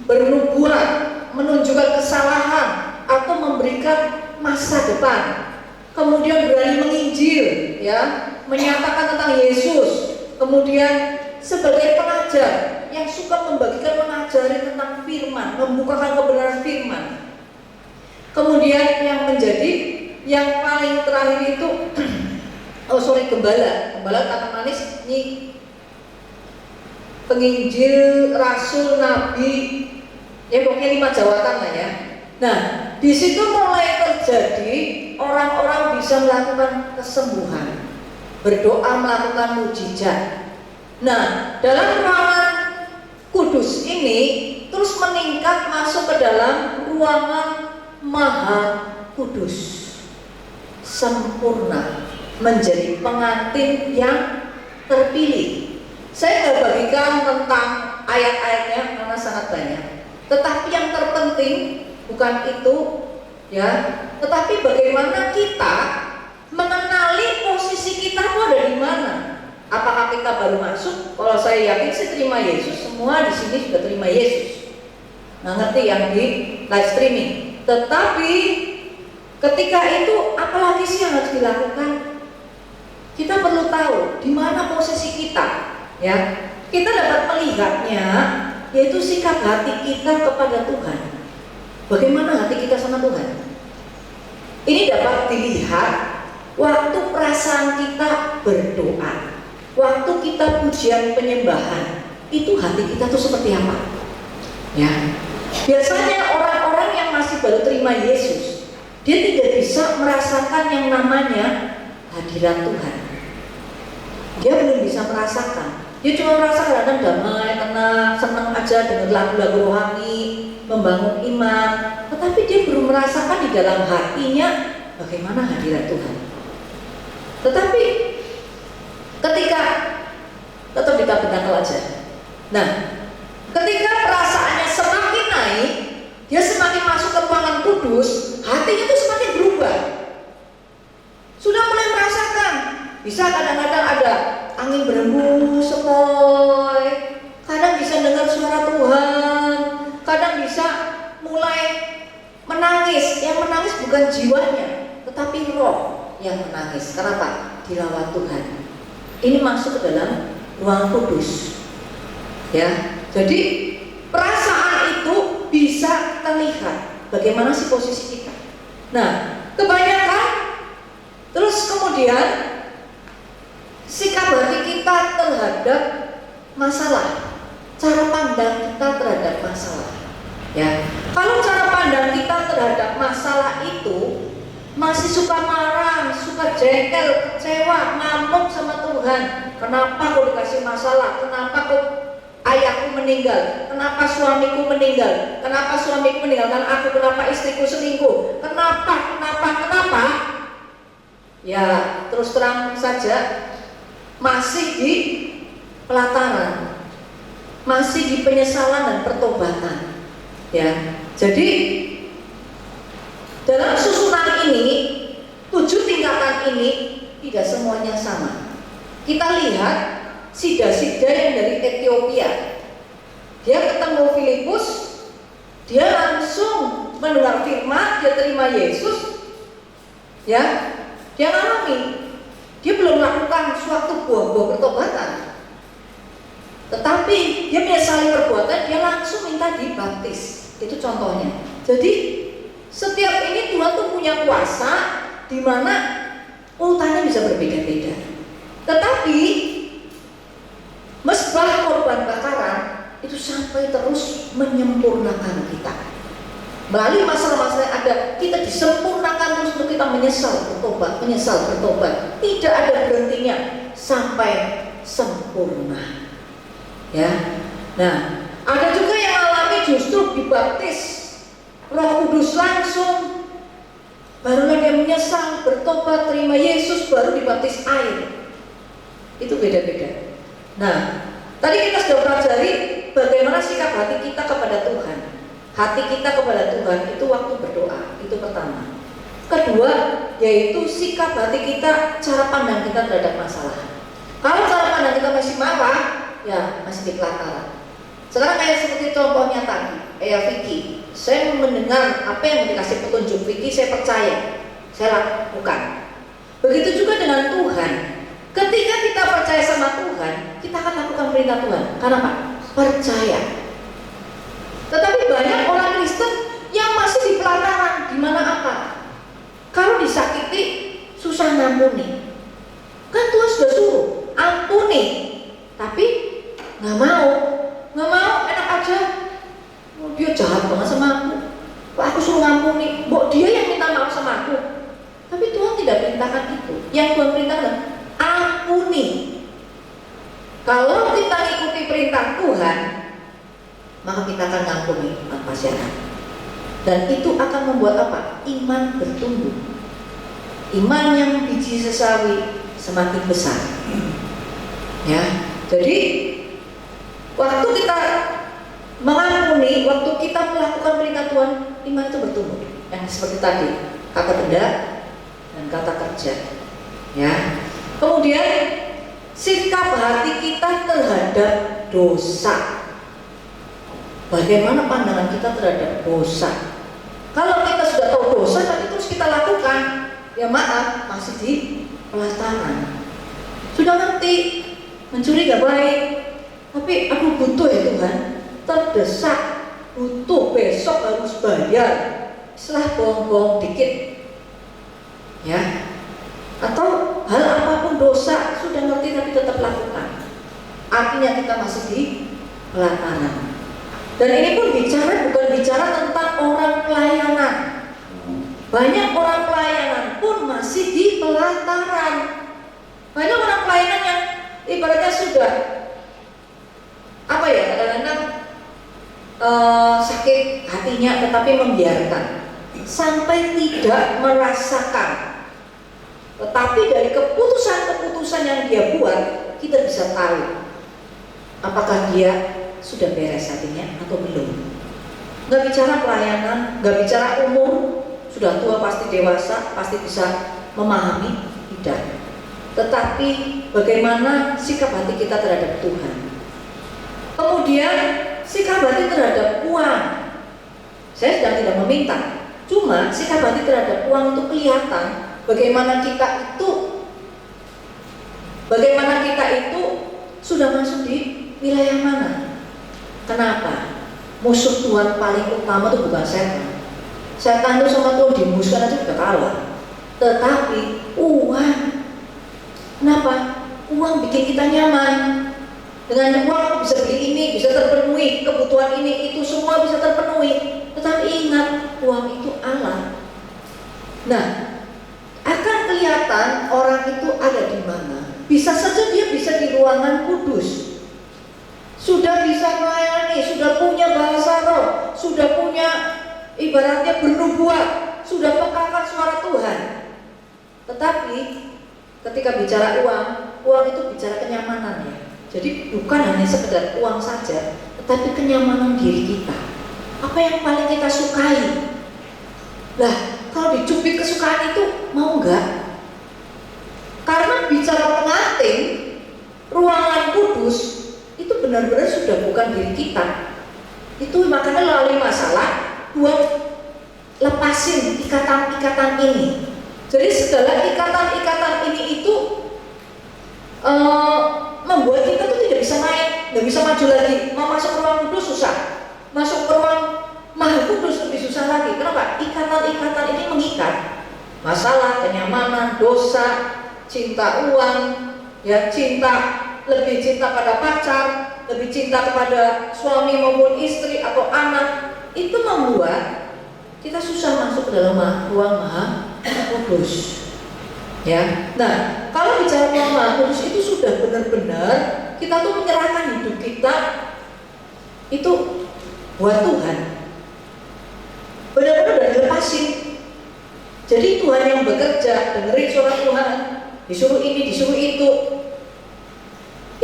bernubuat, menunjukkan kesalahan atau memberikan masa depan. Kemudian berani menginjil, ya, menyatakan tentang Yesus. Kemudian sebagai pengajar yang suka membagikan, mengajari tentang firman, membukakan kebenaran firman. Kemudian yang menjadi yang paling terakhir itu gembala kata manis ini, penginjil, rasul, nabi, ya pokoknya 5 jawatan lah ya. Nah, di situ mulai terjadi orang-orang bisa melakukan kesembuhan, berdoa, melakukan mujizat. Nah, dalam ruangan kudus ini terus meningkat masuk ke dalam ruangan maha kudus, sempurna, menjadi pengantin yang terpilih. Saya nggak bagikan tentang ayat-ayatnya karena sangat banyak, tetapi yang terpenting bukan itu, ya, tetapi bagaimana kita mengenali posisi kita itu ada di mana. Apakah kita baru masuk? Kalau saya yakin saya terima Yesus, semua di sini sudah terima Yesus. Nggak ngerti yang di live streaming. Tetapi ketika itu apalagi sih yang harus dilakukan? Kita perlu tahu di mana posisi kita, ya. Kita dapat melihatnya yaitu sikap hati kita kepada Tuhan. Bagaimana hati kita sama Tuhan? Ini dapat dilihat waktu perasaan kita berdoa, waktu kita pujian penyembahan, itu hati kita tuh seperti apa? Ya, biasanya orang-orang yang masih baru terima Yesus, dia tidak bisa merasakan yang namanya hadirat Tuhan. Dia belum bisa merasakan. Dia cuma merasa kadang damai, tenang, senang aja dengan lagu-lagu rohani, membangun iman. Tetapi dia belum merasakan di dalam hatinya bagaimana hadirat Tuhan. Tetapi ketika tetap di tabernakel aja. Nah, ketika perasaannya semakin naik, dia semakin masuk ke ruangan kudus, hatinya itu semakin berubah. Sudah mulai merasakan, bisa kadang-kadang ada angin berembus sepoi, kadang bisa dengar suara Tuhan, kadang bisa mulai menangis. Yang menangis bukan jiwanya, tetapi roh yang menangis. Kenapa? Dirawat Tuhan. Ini masuk ke dalam ruang kudus. Ya, jadi perasaan itu bisa kita lihat bagaimana sih posisi kita. Nah, kebanyakan terus kemudian sikap hati kita terhadap masalah, cara pandang kita terhadap masalah. Ya, kalau cara pandang kita terhadap masalah itu masih suka marah, suka jengkel, kecewa, ngamuk sama Tuhan. Kenapa kau dikasih masalah? Kenapa kau ayahku meninggal? Kenapa suamiku meninggal? Kenapa suamiku meninggalkan aku? Kenapa istriku selingkuh? Kenapa? Ya, terus terang saja masih di pelataran, masih di penyesalan dan pertobatan. Ya, jadi dalam susunan ini, 7 tingkatan ini tidak semuanya sama. Kita lihat Sida-sida yang dari Ethiopia, dia ketemu Filipus, dia langsung mendengar firman, dia terima Yesus. Ya, dia alami. Dia belum melakukan suatu buah-buah pertobatan, tetapi dia menyesali perbuatan, dia langsung minta dibaptis. Itu contohnya. Jadi setiap ini Tuhan tuh punya kuasa di mana urutannya bisa berbeda-beda. Tetapi mesbah korban bakaran itu sampai terus menyempurnakan kita. Melalui masalah-masalah yang ada, kita disempurnakan terus untuk kita menyesal bertobat. Tidak ada berhentinya sampai sempurna. Ya. Nah, ada juga yang alami justru dibaptis Roh Kudus langsung, barulah dia menyesal, bertobat, terima Yesus, baru dibaptis air. Itu beda-beda. Nah, tadi kita sudah pelajari bagaimana sikap hati kita kepada Tuhan. Hati kita kepada Tuhan itu waktu berdoa, itu pertama. Kedua, yaitu sikap hati kita, cara pandang kita terhadap masalah. Kalau cara pandang kita masih marah, ya masih di pelataran. Sekarang kayak seperti contohnya tadi, Vicky. Saya mendengar apa yang dikasih petunjuk Vicky, saya percaya, saya lakukan. Begitu juga dengan Tuhan. Ketika kita percaya sama Tuhan, kita akan lakukan perintah Tuhan. Karena apa? Percaya. Tetapi banyak orang Kristen yang masih di pelataran. Di mana apa? Kalau disakiti, susah ngampuni. Kan Tuhan sudah suruh ampuni, tapi nggak mau, enak aja. Oh, dia jahat banget sama aku. Kok aku suruh ngampuni? Dia yang minta maaf sama aku. Tapi Tuhan tidak perintahkan itu. Yang Tuhan perintahkan, ampuni. Kalau kita ikuti perintah Tuhan, maka kita akan ngampuni tanpa syarat. Dan itu akan membuat apa? Iman bertumbuh. Iman yang biji sesawi semakin besar. Ya, jadi waktu kita mengampuni, waktu kita melakukan perintah Tuhan, iman itu bertumbuh. Yang seperti tadi, kata benda dan kata kerja. Ya. Kemudian sikap hati kita terhadap dosa. Bagaimana pandangan kita terhadap dosa? Kalau kita sudah tahu dosa, tapi terus kita lakukan, ya maaf, masih di pelataran. Sudah ngerti, mencuri gak baik, tapi aku butuh ya Tuhan, terdesak, butuh, besok harus bayar, setelah bohong-bohong dikit, ya. Atau hal apapun dosa, sudah ngerti tapi tetap lakukan, artinya kita masih di pelataran. Dan ini pun bukan bicara tentang orang pelayanan. Banyak orang pelayanan pun masih di pelataran. Banyak orang pelayanan yang ibaratnya sudah apa ya, kadang-kadang sakit hatinya tetapi membiarkan sampai tidak merasakan. Tetapi dari keputusan-keputusan yang dia buat, kita bisa tahu apakah dia sudah beres hatinya atau belum. Nggak bicara pelayanan, nggak bicara umur, sudah tua pasti dewasa, pasti bisa memahami, tidak. Tetapi bagaimana sikap hati kita terhadap Tuhan. Kemudian sikap hati terhadap uang. Saya sedang tidak meminta, cuma sikap hati terhadap uang itu kelihatan bagaimana kita itu sudah masuk di wilayah mana. Kenapa? Musuh Tuhan paling utama itu bukan setan. Setan itu sama Tuhan dimusuhkan aja udah kalah. Tetapi uang. Kenapa? Uang bikin kita nyaman. Dengan uang bisa beli ini, bisa terpenuhi kebutuhan ini, itu semua bisa terpenuhi. Tetapi ingat, uang itu Allah. Nah, akan kelihatan orang itu ada di mana. Bisa saja dia bisa di ruangan kudus, sudah bisa melayani, sudah punya bahasa roh, sudah punya ibaratnya bernubuat, sudah pekakan suara Tuhan. Tetapi ketika bicara uang itu bicara kenyamanan ya. Jadi bukan hanya sekedar uang saja, tetapi kenyamanan diri kita. Apa yang paling kita sukai? Lah, kalau dicubit kesukaan itu mau enggak? Karena bicara pengantin, ruangan kudus itu benar-benar sudah bukan diri kita. Itu makanya melalui masalah buat lepasin ikatan-ikatan ini. Jadi segala ikatan-ikatan ini itu membuat kita tuh tidak bisa naik, nggak bisa maju lagi. Mau masuk ke ruang kudus susah, masuk ke ruang maha kudus lebih susah lagi. Kenapa? Ikatan-ikatan ini mengikat. Masalah, kenyamanan, dosa, cinta uang, ya lebih cinta pada pacar, lebih cinta kepada suami maupun istri atau anak, itu membuat kita susah masuk ke dalam ruang maha kudus. Ya, nah kalau bicara ruang maha kudus itu sudah benar-benar kita tuh menyerahkan hidup kita itu buat Tuhan. Benar-benar udah dilepasin. Jadi Tuhan yang bekerja, dengerin suara Tuhan, disuruh ini, disuruh itu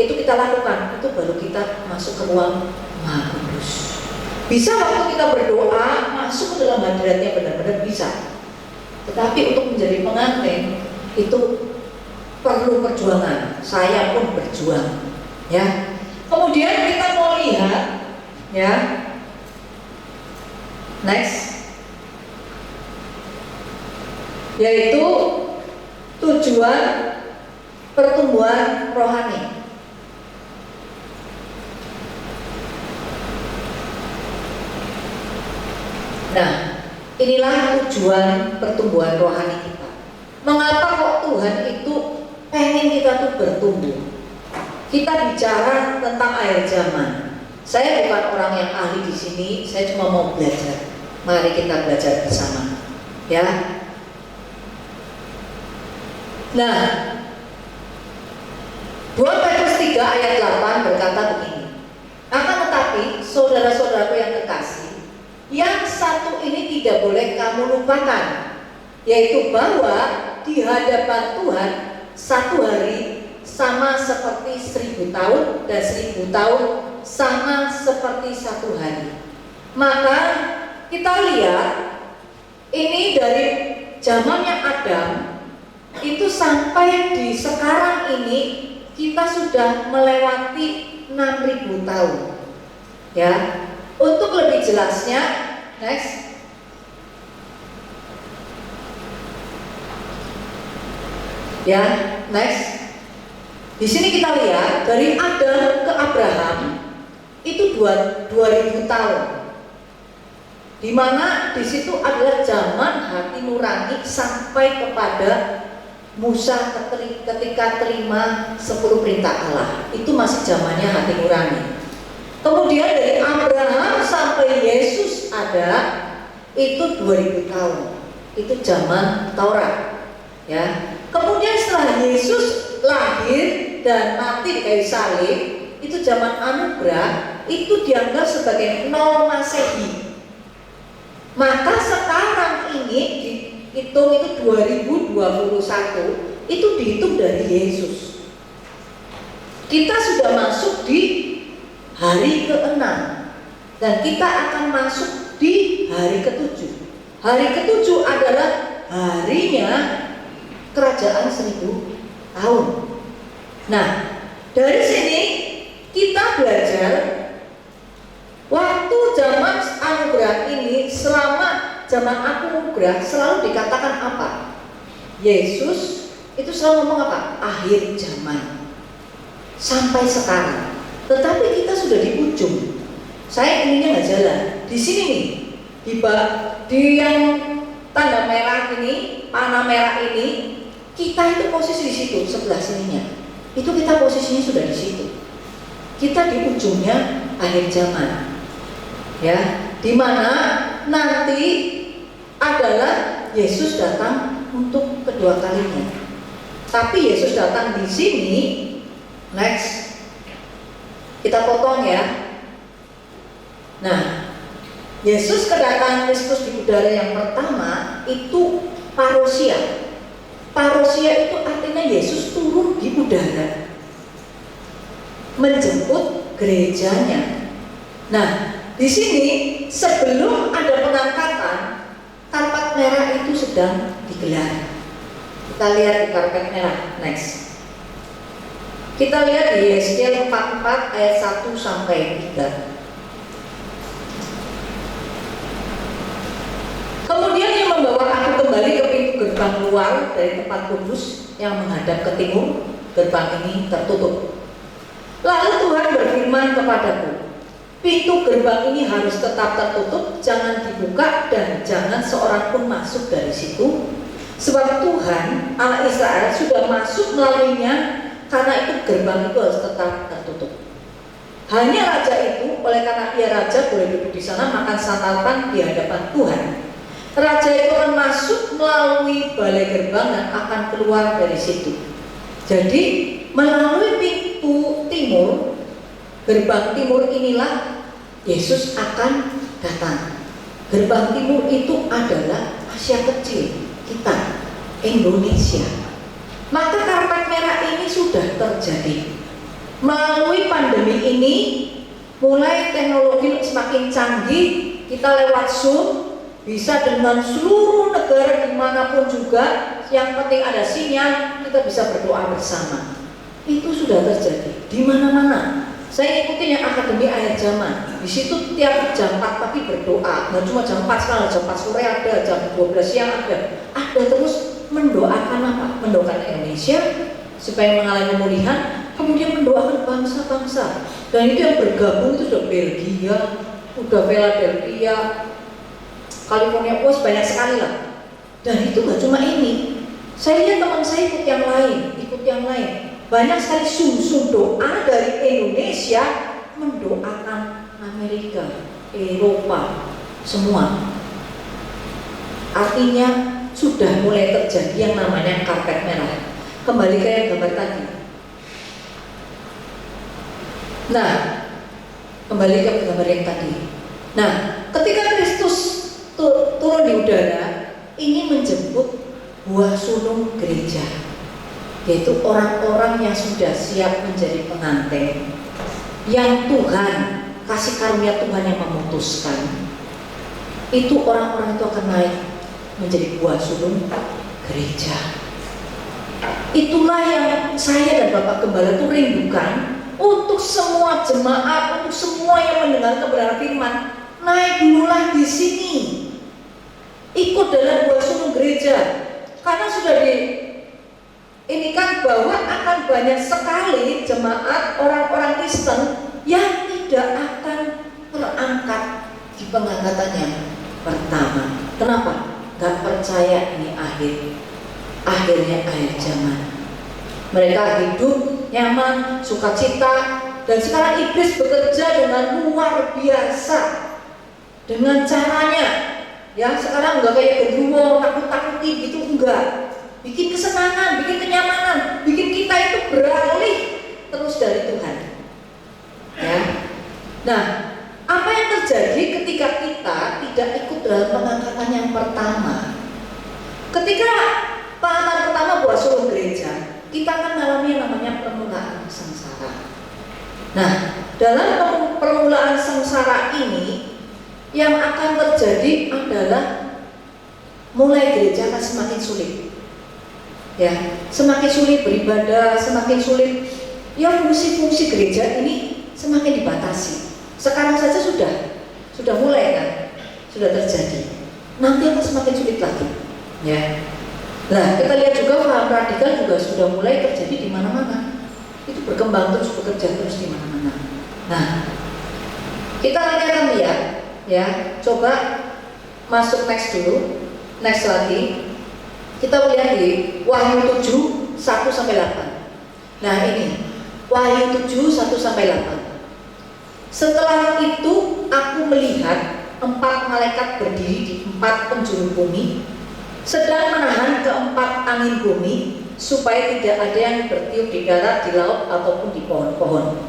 kita lakukan, itu baru kita masuk ke ruang maha kudus. Bisa waktu kita berdoa masuk ke dalam hadiratnya, benar-benar bisa. Tetapi untuk menjadi pengantin itu perlu perjuangan. Saya pun berjuang, ya. Kemudian kita mau lihat, ya. Next, yaitu tujuan pertumbuhan rohani. Nah, inilah tujuan pertumbuhan rohani kita. Mengapa kok Tuhan itu pengen kita tuh bertumbuh? Kita bicara tentang akhir zaman. Saya bukan orang yang ahli di sini, saya cuma mau belajar. Mari kita belajar bersama, ya. Nah, 2 Petrus 3 ayat 8 berkata begini. Akan tetapi, saudara-saudaraku yang kekasih, yang satu ini tidak boleh kamu lupakan, yaitu bahwa di hadapan Tuhan satu hari sama seperti 1000 tahun dan 1000 tahun sama seperti satu hari. Maka kita lihat ini dari zamannya Adam itu sampai di sekarang ini kita sudah melewati 6000 tahun. Ya, untuk lebih jelasnya, next. Ya, next. Di sini kita lihat dari Adam ke Abraham itu 2000 tahun. Di mana di situ adalah zaman hati nurani sampai kepada Musa ketika terima 10 perintah Allah. Itu masih zamannya hati nurani. Kemudian dari Abraham sampai Yesus ada itu 2000 tahun. Itu zaman Taurat. Ya. Yesus lahir dan mati di kayu salib, itu zaman anugerah, itu dianggap sebagai nol Masehi. Maka sekarang ini dihitung itu 2021, itu dihitung dari Yesus. Kita sudah masuk di hari ke-6 dan kita akan masuk di hari ke-7. Hari ke-7 adalah harinya kerajaan 1000 tahun. Nah, dari sini kita belajar waktu zaman anugerah ini, selama zaman anugerah selalu dikatakan apa? Yesus itu selalu ngomong apa? Akhir zaman. Sampai sekarang. Tetapi kita sudah di ujung. Saya ininya nggak jalan. Di sini nih, di yang tanda merah ini, panah merah ini, kita itu posisi di situ sebelah sininya. Itu kita posisinya sudah di situ. Kita di ujungnya akhir zaman, ya, di mana nanti adalah Yesus datang untuk kedua kalinya. Tapi Yesus datang di sini, next, kita potong ya. Nah, Yesus kedatangan Kristus di udara yang pertama itu parousia. Parousia itu artinya Yesus turun di udara menjemput gerejanya. Nah, di sini sebelum ada pengangkatan, karpet merah itu sedang digelar. Kita lihat di karpet merah, next. Kita lihat di Yeskiel 44 ayat 1 sampai 3. Kemudian yang membawa aku kembali ke pintu gerbang luar dari tempat kudus yang menghadap ke timur. Gerbang ini tertutup. Lalu Tuhan berfirman kepadaku, pintu gerbang ini harus tetap tertutup, jangan dibuka dan jangan seorang pun masuk dari situ. Sebab Tuhan Allah Israel sudah masuk melaluinya, karena itu gerbang itu harus tetap tertutup. Hanya raja itu, oleh karena ia raja, boleh duduk di sana makan santapan di hadapan Tuhan. Raja itu akan masuk melalui balai gerbang dan akan keluar dari situ. Jadi melalui pintu timur, gerbang timur inilah Yesus akan datang. Gerbang timur itu adalah Asia kecil, kita, Indonesia. Maka karpet merah ini sudah terjadi. Melalui pandemi ini, mulai teknologi semakin canggih, kita lewat Zoom, bisa dengan seluruh negara dimanapun juga, yang penting ada sinyal, kita bisa berdoa bersama. Itu sudah terjadi di mana-mana. Saya ikutin yang Akademi Akhir Zaman. Di situ tiap jam 4 pagi berdoa. Nggak cuma jam 4 sekarang, jam 4 sore ada, jam 12 siang ada. Ada terus mendoakan apa? Mendoakan Indonesia supaya mengalami pemulihan, kemudian mendoakan bangsa-bangsa. Dan itu yang bergabung itu sudah Belgia, udah Philadelphia, California, banyak sekali lah. Dan itu nggak cuma ini. Saya lihat teman saya ikut yang lain. Banyak sekali sum-sum doa dari Indonesia mendoakan Amerika, Eropa, semua. Artinya sudah mulai terjadi yang namanya karpet merah. Kembali ke yang gambar tadi. Nah, kembali ke gambar yang tadi. Nah, ketika Kristus turun di udara, ini menjemput buah sulung gereja, yaitu orang-orang yang sudah siap menjadi pengantin, yang Tuhan, kasih karunia Tuhan yang memutuskan. Itu orang-orang itu akan naik menjadi buah sulung gereja. Itulah yang saya dan Bapak Gembala itu rindukan untuk semua jemaat, untuk semua yang mendengar kebenaran firman. Naik dululah di sini, ikut dalam buah sulung gereja. Karena sudah ini kan bahwa akan banyak sekali jemaat orang-orang Kristen yang tidak akan terangkat di pengangkatannya pertama. Kenapa? Gak percaya ini akhirnya akhir zaman. Mereka hidup nyaman, sukacita, dan sekarang iblis bekerja dengan luar biasa dengan caranya. Ya, sekarang enggak kayak genderuwo, takut-takuti gitu, enggak. Bikin kesenangan, bikin kenyamanan. Nah, dalam permulaan sengsara ini yang akan terjadi adalah mulai gereja akan semakin sulit. Ya, semakin sulit beribadah, semakin sulit. Ya, fungsi-fungsi gereja ini semakin dibatasi. Sekarang saja sudah mulai kan, sudah terjadi. Nanti akan semakin sulit lagi. Ya. Nah, kita lihat juga paham radikal juga sudah mulai terjadi di mana-mana. Itu berkembang terus, bekerja terus di mana-mana. Nah, kita nanti akan lihat, ya. Coba masuk next dulu, next lagi. Kita lihat di Wahyu 7 1-8. Nah ini Wahyu 7 1-8. Setelah itu aku melihat 4 malaikat berdiri di 4 penjuru bumi, sedang menahan keempat angin bumi, supaya tidak ada yang bertiup di darat, di laut, ataupun di pohon-pohon.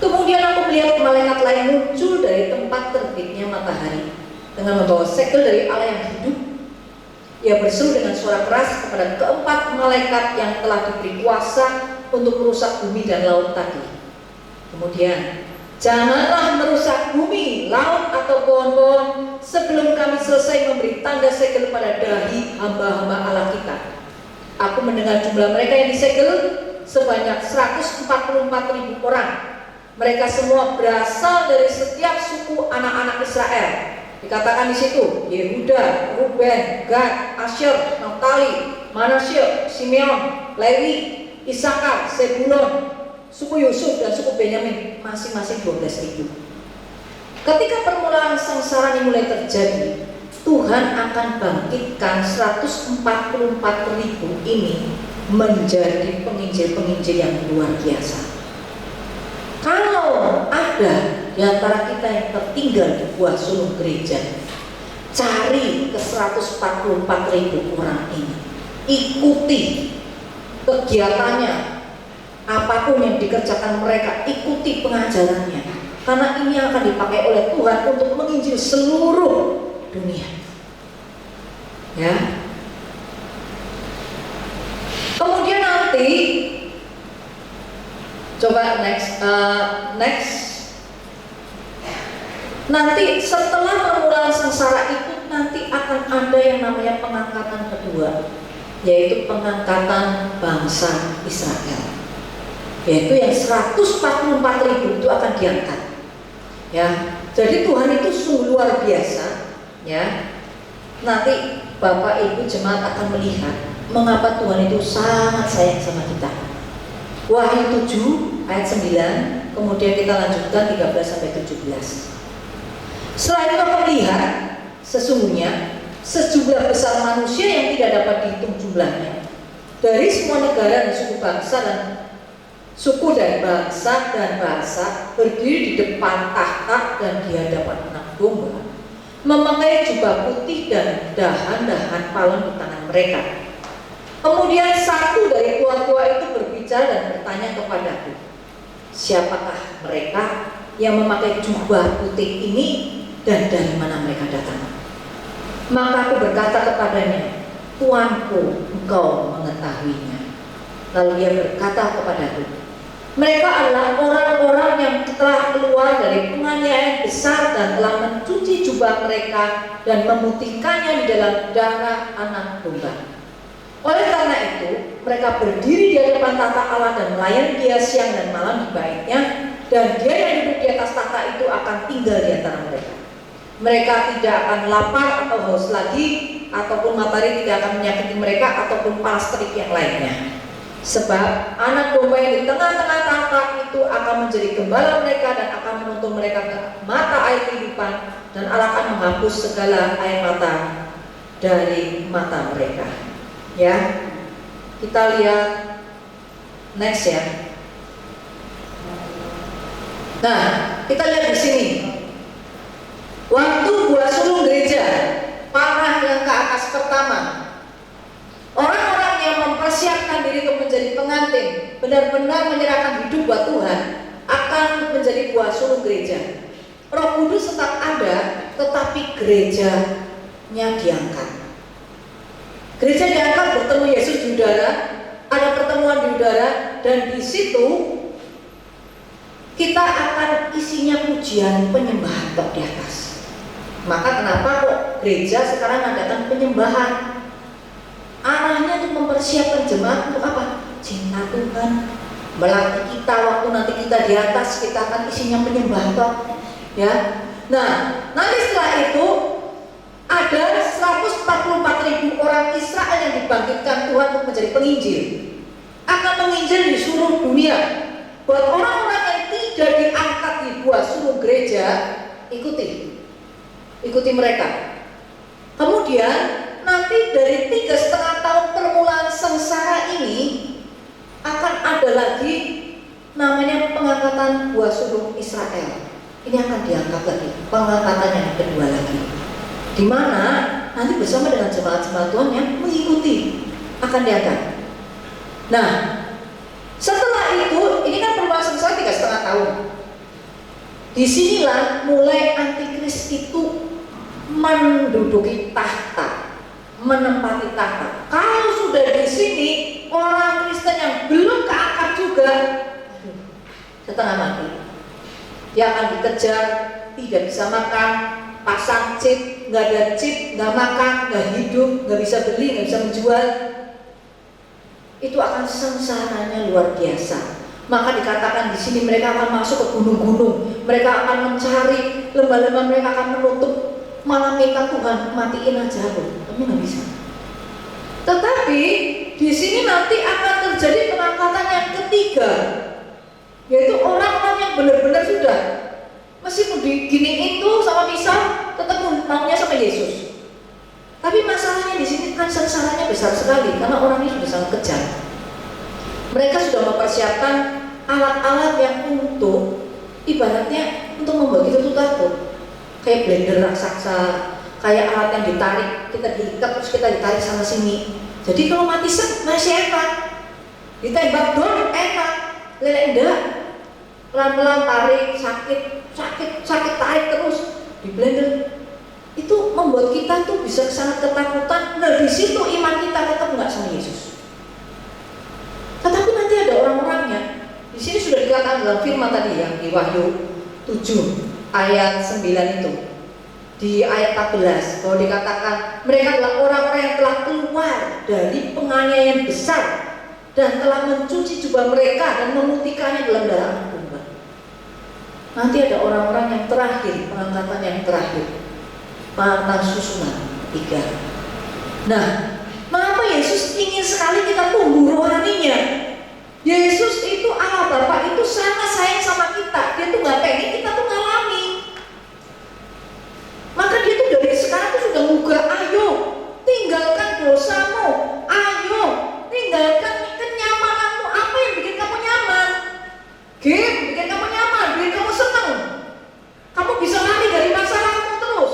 Kemudian aku melihat malaikat lain muncul dari tempat terbitnya matahari, dengan membawa segel dari Allah yang hidup. Ia berseru dengan suara keras kepada keempat malaikat yang telah diberi kuasa untuk merusak bumi dan laut tadi. Kemudian, janganlah merusak bumi, laut, atau pohon-pohon sebelum kami selesai memberi tanda segel pada dahi hamba-hamba Allah kita. Aku mendengar jumlah mereka yang disegel sebanyak 144.000 orang. Mereka semua berasal dari setiap suku anak-anak Israel. Dikatakan di situ Yehuda, Ruben, Gad, Asher, Naftali, Manasye, Simeon, Lewi, Isakar, Zebulon, suku Yusuf dan suku Benyamin, masing-masing 12.000. Ketika permulaan sengsara ini mulai terjadi, Tuhan akan bangkitkan 144.000 ini menjadi penginjil-penginjil yang luar biasa. Kalau ada di antara kita yang tertinggal di buah sulung gereja, cari ke 144.000 orang ini, ikuti kegiatannya, apapun yang dikerjakan mereka, ikuti pengajarannya, karena ini akan dipakai oleh Tuhan untuk menginjil seluruh dunia. Ya. Kemudian nanti, coba next. Nanti setelah permulaan sengsara itu nanti akan ada yang namanya pengangkatan kedua, yaitu pengangkatan bangsa Israel. Yaitu yang 144.000 itu akan diangkat. Ya, jadi Tuhan itu sungguh luar biasa. Ya, nanti Bapak Ibu jemaat akan melihat mengapa Tuhan itu sangat sayang sama kita. Wahyu 7 ayat 9, kemudian kita lanjutkan 13-17. Setelah itu aku melihat sesungguhnya sejumlah besar manusia yang tidak dapat dihitung jumlahnya, dari semua negara dan suku bangsa dan suku dan bangsa berdiri di depan tahta dan di hadapan anak domba, memakai jubah putih dan dahan-dahan palem di tangan mereka. Kemudian satu dari tua-tua itu berbicara dan bertanya kepadaku, siapakah mereka yang memakai jubah putih ini dan dari mana mereka datang? Maka aku berkata kepadanya, Tuanku, engkau mengetahuinya. Lalu ia berkata kepadaku, mereka adalah orang-orang yang telah keluar dari penganiayaan besar dan telah mencuci jubah mereka dan memutihkannya di dalam darah anak domba. Oleh karena itu, mereka berdiri di hadapan tahta Allah dan melayani Dia siang dan malam di baitnya, dan Dia yang duduk di atas tahta itu akan tinggal di antara mereka. Mereka tidak akan lapar atau haus lagi, ataupun matahari tidak akan menyakiti mereka, ataupun panas terik yang lainnya. Sebab anak domba yang di tengah-tengah tahta itu akan menjadi gembala mereka dan akan menuntun mereka ke mata air kehidupan, dan Allah akan menghapus segala air mata dari mata mereka. Ya, kita lihat next ya. Nah, kita lihat di sini. Waktu buah sulung gereja panah yang ke atas pertama, orang-orang yang mempersiapkan diri untuk menjadi pengantin, benar-benar menyerahkan hidup buat Tuhan, akan menjadi buah sulung gereja. Roh Kudus tetap ada, tetapi gerejanya diangkat. Gereja diangkat, bertemu Yesus di udara, ada pertemuan di udara, dan di situ kita akan isinya pujian penyembahan tok di atas. Maka kenapa kok gereja sekarang adakan penyembahan? Arahnya untuk mempersiapkan jemaat untuk apa? Cinta Tuhan, melatih kita waktu nanti kita di atas, kita akan isinya penyembah tok, ya. Nah, nanti setelah itu ada 144.000 orang Israel yang dibangkitkan Tuhan untuk menjadi penginjil, akan menginjil di seluruh dunia. Buat orang-orang yang tidak diangkat di buah suruh gereja, ikuti mereka. Kemudian nanti dari 3,5 tahun permulaan sengsara ini akan ada lagi namanya pengangkatan buah sulung Israel. Ini akan diangkat lagi, pengangkatan yang kedua lagi, di mana nanti bersama dengan jemaat-jemaat Tuhan yang mengikuti akan diangkat. Nah, setelah itu, ini kan perluasan sengsara 3,5 tahun. Disinilah mulai antikris itu menduduki tahta, menempati tahta. Kalau sudah di sini orang Kristen yang belum keangkat juga, setengah mati. Dia akan dikejar, tidak bisa makan, pasang chip, nggak ada chip, nggak makan, nggak hidup, nggak bisa beli, nggak bisa menjual. Itu akan sengsaranya luar biasa. Maka dikatakan di sini mereka akan masuk ke gunung-gunung, mereka akan mencari lembah-lembah, mereka akan menutup, malah minta Tuhan matiin aja loh, kamu nggak bisa. Tetapi di sini nanti akan terjadi pengangkatan yang ketiga, yaitu orang-orang yang benar-benar sudah meskipun diginiin tuh sama misal tetap maunya sama Yesus. Tapi masalahnya di sini kan sengsaranya besar sekali karena orang ini sudah sangat kejam. Mereka sudah mempersiapkan alat-alat yang untuk ibaratnya untuk membuat kita tuh takut. Kayak blender raksasa, kayak alat yang ditarik, kita diikat terus kita ditarik sana sini. Jadi kalau mati masih enak, ditembak dor enak, lelek enggak, pelan-pelan tarik, sakit tarik terus di blender. Itu membuat kita tuh bisa sangat ketakutan. Nah di situ iman kita tetap nggak sama Yesus. Tetapi nanti ada orang-orangnya. Di sini sudah dikatakan dalam firman tadi yang di Wahyu 7 ayat 9 itu. Di ayat 14 bahwa dikatakan mereka adalah orang-orang yang telah keluar dari penganiayaan besar dan telah mencuci jubah mereka dan memutihkannya dalam darah anak domba. Nanti ada orang-orang yang terakhir, pengangkatan yang terakhir, panah susunan 3. Nah, mengapa Yesus ingin sekali kita tumbuh rohaninya? Yesus itu Allah Bapa itu sangat sayang sama kita. Dia tuh nggak pengen kita tuh ngalami. Maka dia tuh dari sekarang tuh sudah ngugah, ayo tinggalkan dosamu, ayo tinggalkan kenyamananmu. Apa yang bikin kamu nyaman? Game bikin kamu nyaman, bikin kamu senang. Kamu bisa lari dari masalahmu terus.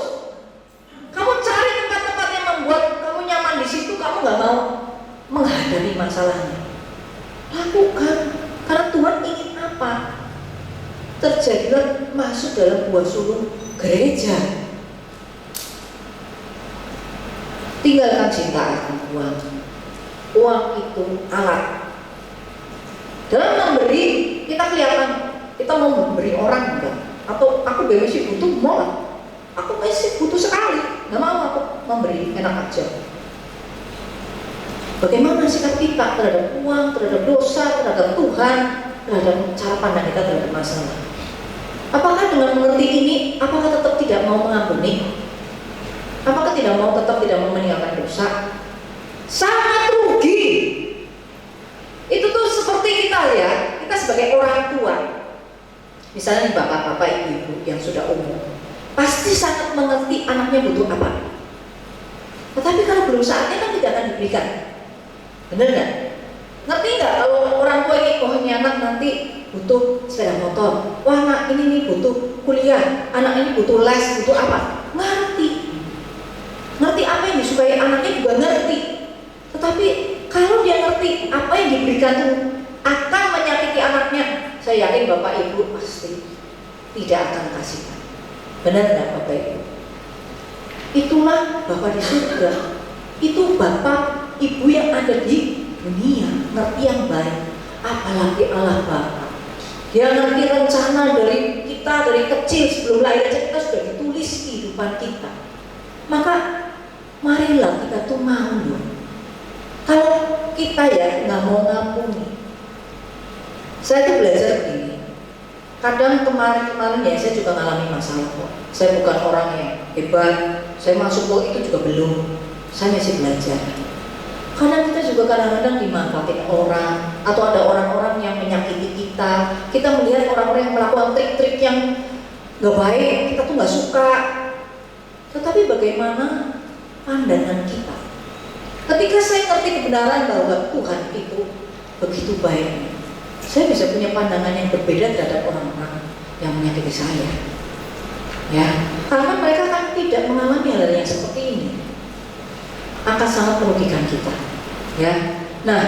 Kamu cari tempat-tempat yang membuat kamu nyaman di situ. Kamu nggak mau menghadapi masalahnya. Lakukan, karena Tuhan ingin apa? Terjadilah masuk dalam buah sulung gereja. Tinggalkan cinta akan uang. Uang itu alat. Dalam memberi kita kelihatan kita mau memberi orang enggak? Atau aku masih butuh mau lah. Aku masih butuh sekali, nggak mau aku memberi, enak aja. Bagaimana sikap kita terhadap uang, terhadap dosa, terhadap Tuhan, terhadap cara pandang kita terhadap masalah? Apakah dengan mengerti ini, apakah tetap tidak mau mengampuni? Apakah tetap tidak mau meninggalkan dosa? Sangat rugi. Itu tuh seperti kita lihat, kita sebagai orang tua, misalnya bapak-bapak, ibu yang sudah umur, pasti sangat mengerti anaknya butuh apa. Tetapi kalau belum saatnya kan tidak akan diberikan. Benar nggak? Ngerti nggak kalau orang tua ini, oh ini anak nanti butuh sepeda motor, wah anak ini nih butuh kuliah, anak ini butuh les, butuh apa? Ngerti apa yang disukai anaknya juga ngerti. Tetapi kalau dia ngerti apa yang diberikan itu akan menyakiti anaknya, saya yakin bapak ibu pasti tidak akan kasihkan. Benar nggak bapak ibu? Itulah bapak di surga. Itu bapak ibu yang ada di dunia, ngerti yang baik. Apalagi Allah Bapa Dia ngerti rencana dari kita dari kecil sebelum lahir aja kita sudah ditulis kehidupan kita. Maka marilah kita tuh mau loh. Kalau kita ya nggak mau ngampuni, saya tuh belajar begini. Kadang kemarin ya saya juga ngalami masalah kok. Saya bukan orang yang hebat. Saya masuk kok itu juga belum. Saya masih belajar. Karena kita juga kadang-kadang dimanfaatin orang, atau ada orang-orang yang menyakiti kita. Kita melihat orang-orang yang melakukan trik-trik yang gak baik, kita tuh gak suka. Tetapi bagaimana pandangan kita? Ketika saya ngerti kebenaran bahwa Tuhan itu begitu baik, saya bisa punya pandangan yang berbeda terhadap orang-orang yang menyakiti saya. Ya, karena mereka kan tidak mengalami hal yang seperti ini. Akan sangat merugikan kita, ya. Nah,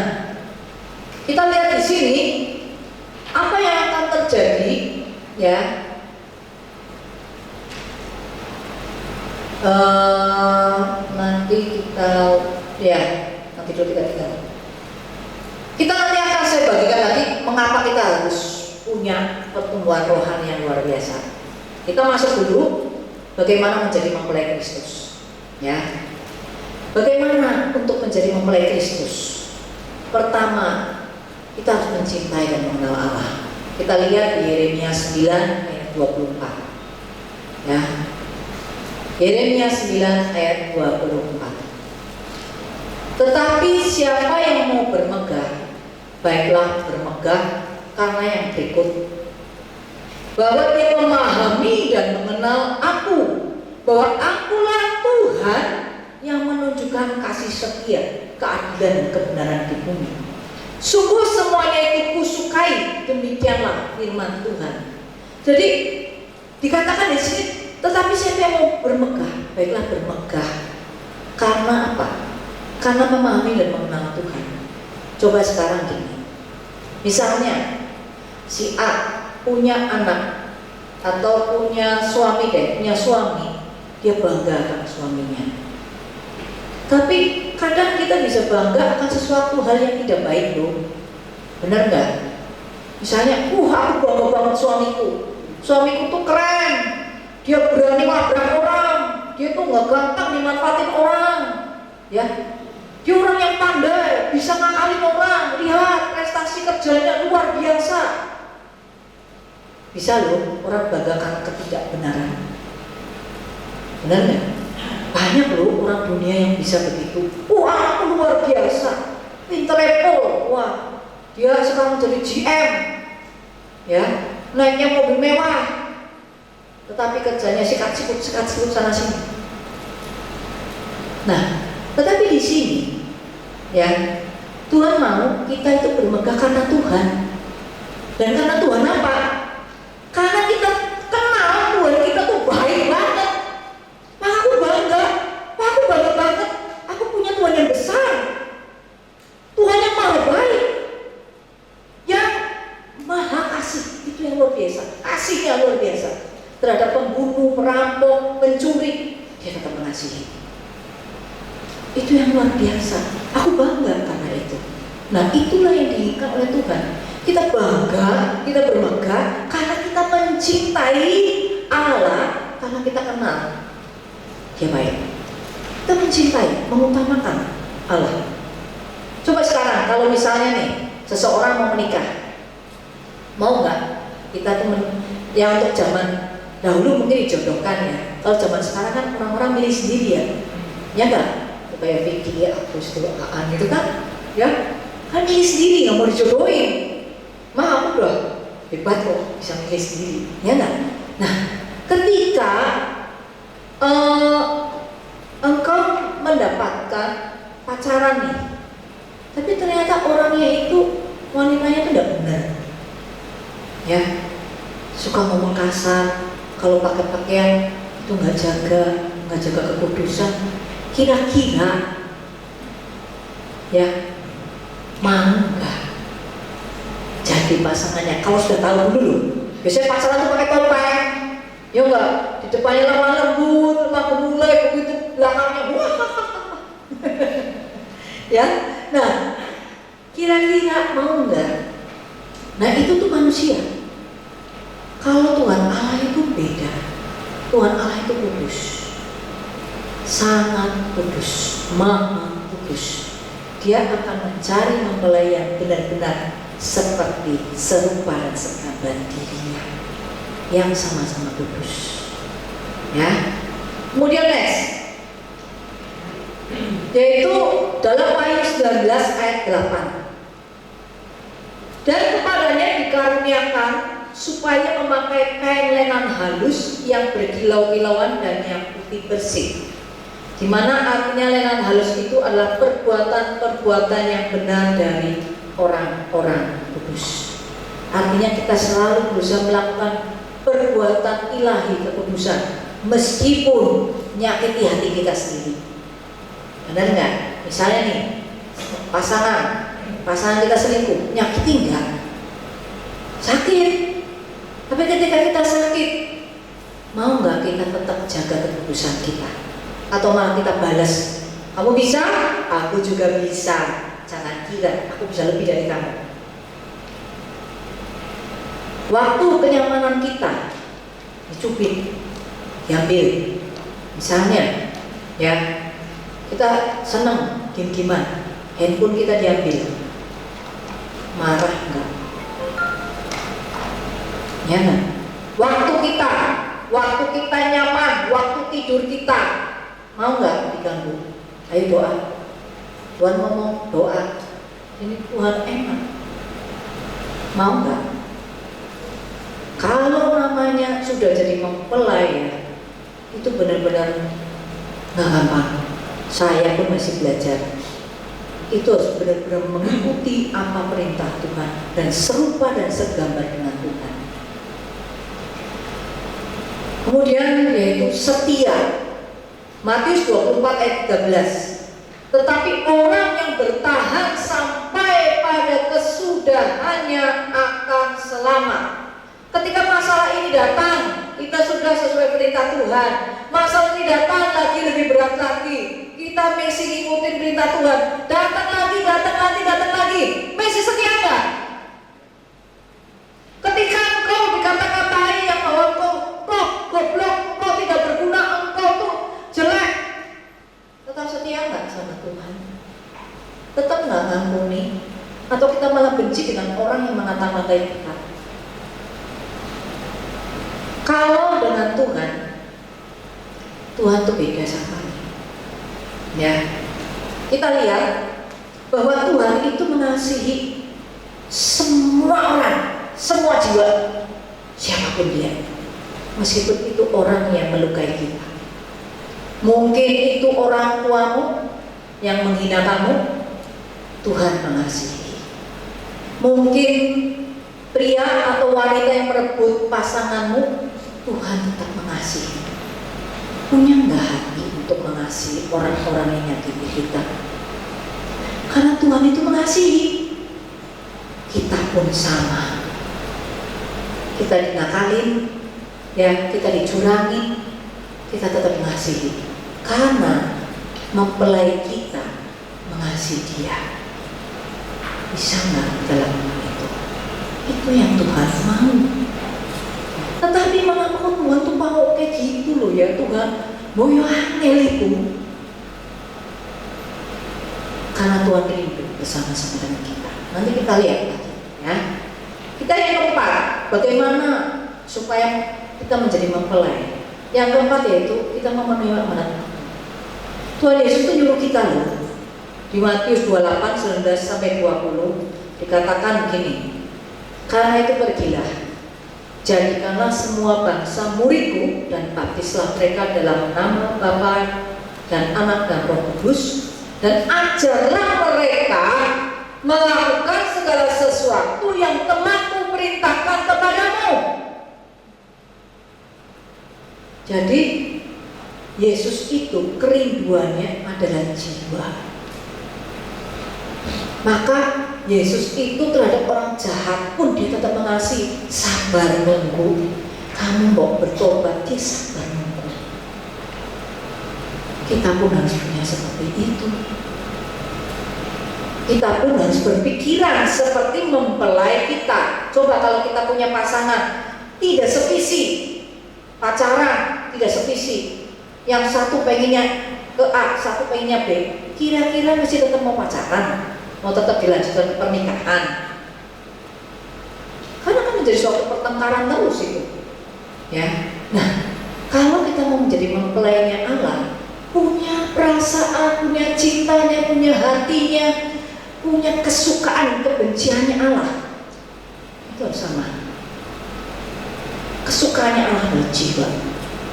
kita lihat di sini apa yang akan terjadi, ya. Nanti kita, ya, nanti dulu kita nanti akan saya bagikan lagi mengapa kita harus punya pertumbuhan rohani yang luar biasa. Kita masuk dulu bagaimana menjadi mempelai Kristus, ya. Bagaimana untuk menjadi mempelai Kristus? Pertama, kita harus mencintai dan mengenal Allah. Kita lihat di Yeremia 9 ayat 24. Ya. Yeremia 9 ayat 24. Tetapi siapa yang mau bermegah, baiklah bermegah karena yang berikut. Bahwa dia memahami dan mengenal aku, bahwa akulah Tuhan yang menunjukkan kasih setia, keadilan dan kebenaran di bumi. Sungguh semuanya itu kusukai, demikianlah firman Tuhan. Jadi dikatakan di sini, tetapi siapa yang mau bermegah, baiklah bermegah. Karena apa? Karena memahami dan mengenal Tuhan. Coba sekarang gini, misalnya si A punya anak atau punya suami punya suami, dia bangga akan suaminya. Tapi kadang kita bisa bangga akan sesuatu hal yang tidak baik loh. Benar nggak? Misalnya, aku bangga banget suamiku. Suamiku tuh keren. Dia berani nabrak orang. Dia tuh nggak gampang dimanfaatin orang. Ya, dia orang yang pandai, bisa ngakalin orang. Lihat prestasi kerjanya luar biasa. Bisa loh orang banggakan ketidakbenaran. Benar nggak? Banyak loh orang dunia yang bisa begitu. Wah, aku luar biasa, intelektual. Wah, dia sekarang jadi GM, ya, naiknya mobil mewah. Tetapi kerjanya sikat-sikut sana sini. Nah, tetapi di sini, ya, Tuhan mau kita itu bermegah karena Tuhan. Dan karena Tuhan apa? Karena kita kenal Tuhan kita tuh baik banget. Aku bangga banget. Aku punya Tuhan yang besar, Tuhan yang maha baik, yang maha kasih. Itu yang luar biasa, kasihnya luar biasa terhadap pembunuh, perampok, pencuri. Dia tetap mengasihi. Itu yang luar biasa. Aku bangga karena itu. Nah, itulah yang diinginkan oleh Tuhan. Kita bangga, kita bermegah karena kita mencintai Allah, karena kita kenal Dia baik. Kita mencintai, mengutamakan Allah. Coba sekarang kalau misalnya nih seseorang mau menikah, mau nggak kita tuh yang untuk zaman dahulu mungkin dijodohkan ya. Kalau zaman sekarang kan orang-orang milih sendiri ya nggak? Kayak Vicky, Agus, Aan gitu kan, ya kan milih sendiri, nggak mau dijodohin. Aku udah hebat kok bisa milih sendiri, ya nggak? Nah, ketika engkau mendapatkan pacaran nih, tapi ternyata orangnya itu, wanitanya itu tidak benar, ya, suka ngomong kasar, kalau pakai pakaian itu nggak jaga kekudusan. Kira-kira, ya, mau nggak jadi pasangannya? Kalau sudah tahu dulu, biasanya pasangan itu pakai topeng, ya enggak, di depannya lemah lembut, lemah gemulai, begitu belakangnya wah. Ya, nah, kira-kira mau nggak? Nah, itu tuh manusia. Tuhan Allah itu kudus, sangat kudus, maha kudus. Dia akan mencari mempelai yang benar-benar seperti serupa dan segambar dirinya, yang sama-sama kudus. Ya. Kemudian next, yaitu dalam Wahyu 19 ayat 8. Dan kepadanya dikaruniakan supaya memakai kain lenan halus yang berkilau-kilauan dan yang putih bersih. Di mana artinya lenan halus itu adalah perbuatan-perbuatan yang benar dari orang-orang kudus. Artinya kita selalu berusaha melakukan perbuatan ilahi kekudusan, meskipun menyakiti hati kita sendiri. Benar nggak? Misalnya nih, pasangan kita selingkuh, nyakiti nggak? Sakit. Tapi ketika kita sakit, mau nggak kita tetap jaga kekudusan kita? Atau malah kita balas, kamu bisa, aku juga bisa. Jangan kira aku bisa lebih dari kamu. Waktu kenyamanan kita dicubit, diambil. Misalnya, ya, kita senang game-gamean, handphone kita diambil, marah enggak? Ya kan? Waktu kita nyaman, waktu tidur kita, mau nggak diganggu? Ayo doa. Tuhan ngomong doa. Ini Tuhan enak. Mau nggak? Kalau namanya sudah jadi mempelai ya, itu benar-benar nggak gampang. Saya pun masih belajar. Itu harus benar-benar mengikuti apa perintah Tuhan dan serupa dan segambar dengan Tuhan. Kemudian yaitu setia. Matius 24 ayat 13. Tetapi orang yang bertahan sampai pada kesudahannya akan selamat. Ketika masalah ini datang, kita sudah sesuai perintah Tuhan. Masalah ini datang lagi lebih berat lagi. Kita masih ngikutin perintah Tuhan. Datang lagi. Masih setia enggak? Ketika engkau dikata-katai yang bahwa engkau goblok, engkau tidak berguna, engkau tuh jelek, tetap setia enggak sama Tuhan? Tetap enggak ngampuni? Atau kita malah benci dengan orang yang mengata-ngatai kita? Kalau dengan Tuhan tuh beda sekali. Ya, kita lihat bahwa Tuhan itu mengasihi semua orang, semua jiwa, siapapun dia, meskipun itu orang yang melukai kita. Mungkin itu orang tuamu yang menghina kamu, Tuhan mengasihi. Mungkin pria atau wanita yang merebut pasanganmu, Tuhan tetap mengasihi. Punya nggak hati untuk mengasihi orang-orang yang nyakiti kita? Karena Tuhan itu mengasihi. Kita pun sama. Kita dinakalin, ya, kita dicurangin, kita tetap mengasihi. Karena mempelai kita mengasihi dia. Bisa nggak dalam itu? Itu yang Tuhan mau. Tetapi mengapa Tuhan tuh mau kayak gitu loh ya Tuhan? Mau yo angel itu. Karena Tuhan rindu bersama-sama dengan kita. Nanti kita lihat lagi, ya. Kita yang keempat, bagaimana supaya kita menjadi mempelai. Yang keempat yaitu kita memenuhi amanat. Tuhan Yesus itu nyuruh kita loh. Di Matius 28 19 sampai 20 dikatakan begini. Karena itu pergilah, jadikanlah semua bangsa muridku dan baptislah mereka dalam nama Bapa dan Anak dan Roh Kudus, dan ajarlah mereka melakukan segala sesuatu yang telah kuperintahkan kepadamu. Jadi Yesus itu kerinduannya adalah jiwa. Maka Yesus itu terhadap orang jahat pun dia tetap mengasihi, sabar nunggu. Kamu mau bertobat, dia sabar nunggu. Kita pun harus punya seperti itu. Kita pun harus berpikiran seperti mempelai kita. Coba kalau kita punya pasangan tidak sevisi, pacaran tidak sevisi, yang satu pengennya ke A, satu pengennya B, kira-kira masih tetap mau pacaran, mau tetap dilanjutkan ke pernikahan? Karena kan menjadi suatu pertengkaran terus itu, ya. Nah, kalau kita mau menjadi mempelainya Allah, punya perasaan, punya cintanya, punya hatinya, punya kesukaan, kebenciannya Allah, itu harus sama. Kesukaannya Allah adalah jiwa,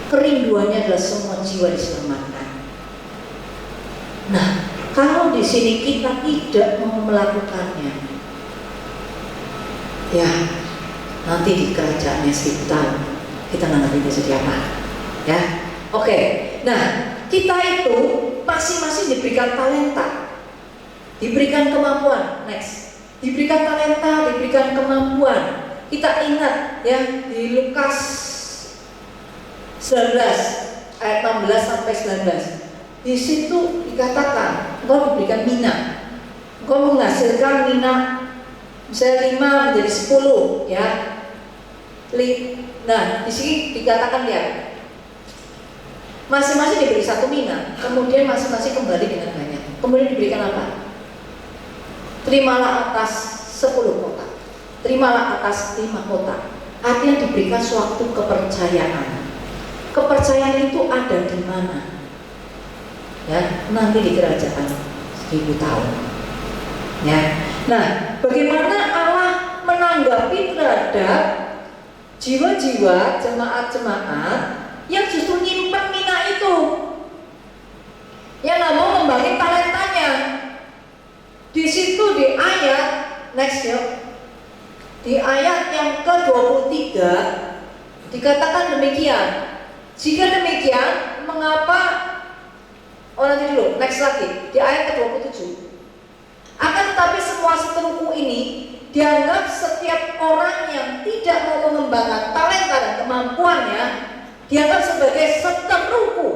kerinduannya adalah semua jiwa diselamatkan. Nah, kalau di sini kita tidak mau melakukannya, ya nanti di kerajaannya 1000 tahun kita nggak ngerti bisa jadi apa, ya. Oke, nah kita itu masing-masing diberikan talenta, diberikan kemampuan. Next, diberikan talenta, diberikan kemampuan. Kita ingat ya di Lukas 19 ayat 16 sampai 19. Di situ dikatakan engkau diberikan mina, engkau menghasilkan mina misalnya 5 menjadi 10, ya. Nah, di sini dikatakan lihat, masing-masing diberi 1 mina, kemudian masing-masing kembali dengan banyak. Kemudian diberikan apa? Terimalah atas 10 kota, terimalah atas 5 kota. Artinya diberikan suatu kepercayaan. Kepercayaan itu ada di mana? Ya, nanti di kerajaan 1000 tahun. Ya. Nah, bagaimana Allah menanggapi terhadap jiwa-jiwa jemaat-jemaat yang justru nyimpen mina itu, yang nggak mau ngembangin talentanya? Di situ di ayat next yuk, di ayat yang ke-23 dikatakan demikian. Jika demikian, mengapa orang dulu next lagi di ayat ke-27. Akan tetapi semua seteruku ini dianggap setiap orang yang tidak mau mengembangkan talenta dan kemampuannya dianggap sebagai seteruku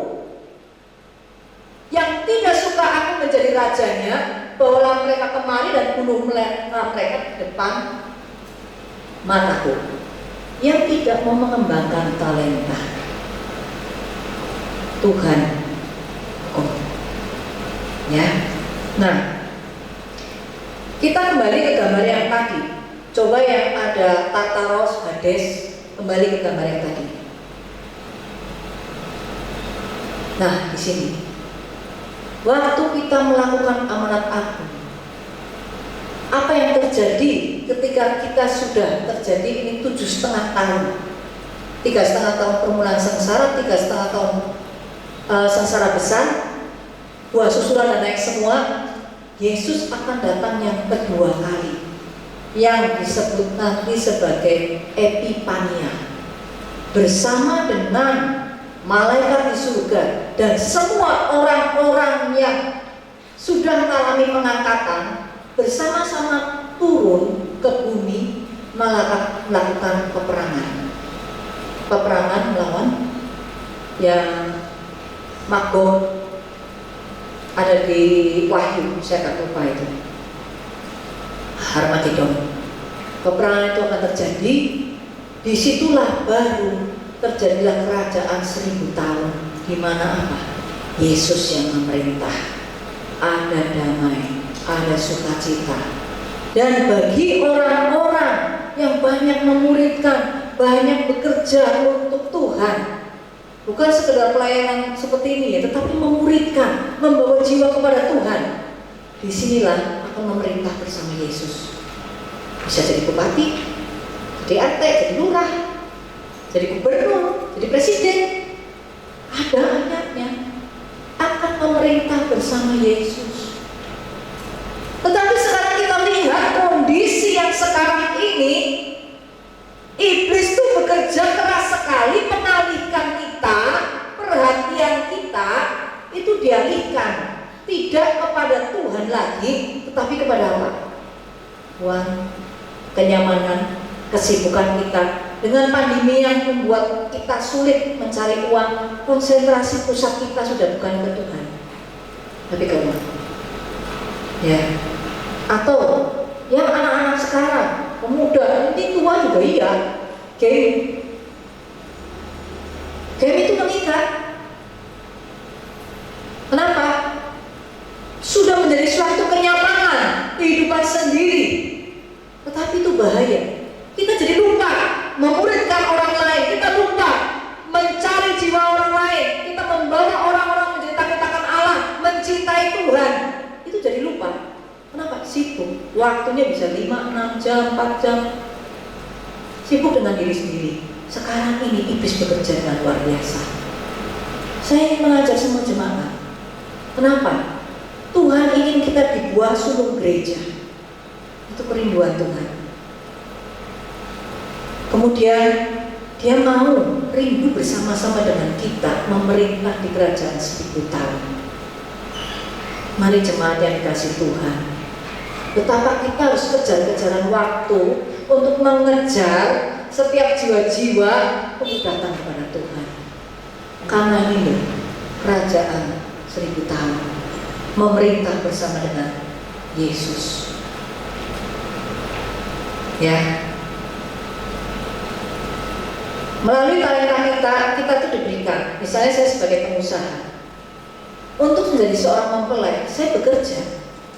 yang tidak suka aku menjadi rajanya. Bawalah mereka kemari dan bunuh mereka di depan mataku. Yang tidak mau mengembangkan talenta, Tuhan hukum, ya. Nah, kita kembali ke gambar yang tadi. Coba yang ada Tartaros, Hades, kembali ke gambar yang tadi. Nah, di sini waktu kita melakukan amanat agung, apa yang terjadi ketika kita sudah terjadi ini 7,5 tahun, 3,5 tahun permulaan sengsara, 3,5 tahun sengsara besar, buah susulan dan naik semua. Yesus akan datang yang kedua kali, yang disebut nanti sebagai Epifania, bersama dengan malaikat di surga dan semua orang-orang yang sudah mengalami pengangkatan bersama-sama turun ke bumi melakukan peperangan melawan yang Magog. Ada di Wahyu, saya akan lupa itu, Harmagedon. Peperangan itu akan terjadi. Disitulah baru terjadilah kerajaan 1000 tahun, di mana apa? Yesus yang memerintah. Ada damai, ada sukacita. Dan bagi orang-orang yang banyak memuridkan, banyak bekerja untuk Tuhan, bukan sekedar pelayanan seperti ini ya, tetapi memuridkan, membawa jiwa kepada Tuhan. Disinilah akan memerintah bersama Yesus. Bisa jadi bupati, jadi RT, jadi lurah, jadi gubernur, jadi presiden. Ada ayatnya akan memerintah bersama Yesus. Tetapi sekarang kita lihat kondisi yang sekarang ini, iblis itu bekerja keras sekali mengalihkan kita, perhatian kita itu dialihkan tidak kepada Tuhan lagi, tetapi kepada apa? Uang, kenyamanan, kesibukan kita. Dengan pandemi yang membuat kita sulit mencari uang, konsentrasi pusat kita sudah bukan ke Tuhan, tapi ke uang. Ya. Atau yang anak-anak sekarang, pemuda, ini tua juga iya, game. sendiri. Tetapi itu bahaya. Kita jadi lupa memuridkan orang lain, kita lupa mencari jiwa orang lain, kita membawa orang-orang menjadi takut akan Allah, mencintai Tuhan. Itu jadi lupa. Kenapa? Sibuk. Waktunya bisa 5, 6 jam, 4 jam. Sibuk dengan diri sendiri. Sekarang ini iblis bekerja dengan luar biasa. Saya ingin mengajak semua jemaat. Kenapa? Tuhan ingin kita di buah sulung gereja. Itu kerinduan Tuhan. Kemudian Dia mau rindu bersama-sama dengan kita memerintah di kerajaan 1000 tahun. Mari jemaat yang dikasih Tuhan, betapa kita harus kejar-kejaran waktu untuk mengejar setiap jiwa-jiwa untuk datang kepada Tuhan. Karena ini kerajaan 1000 tahun memerintah bersama dengan Yesus. Ya. Melalui talenta kita tuh diberikan. Misalnya saya sebagai pengusaha, untuk menjadi seorang mempelai, saya bekerja.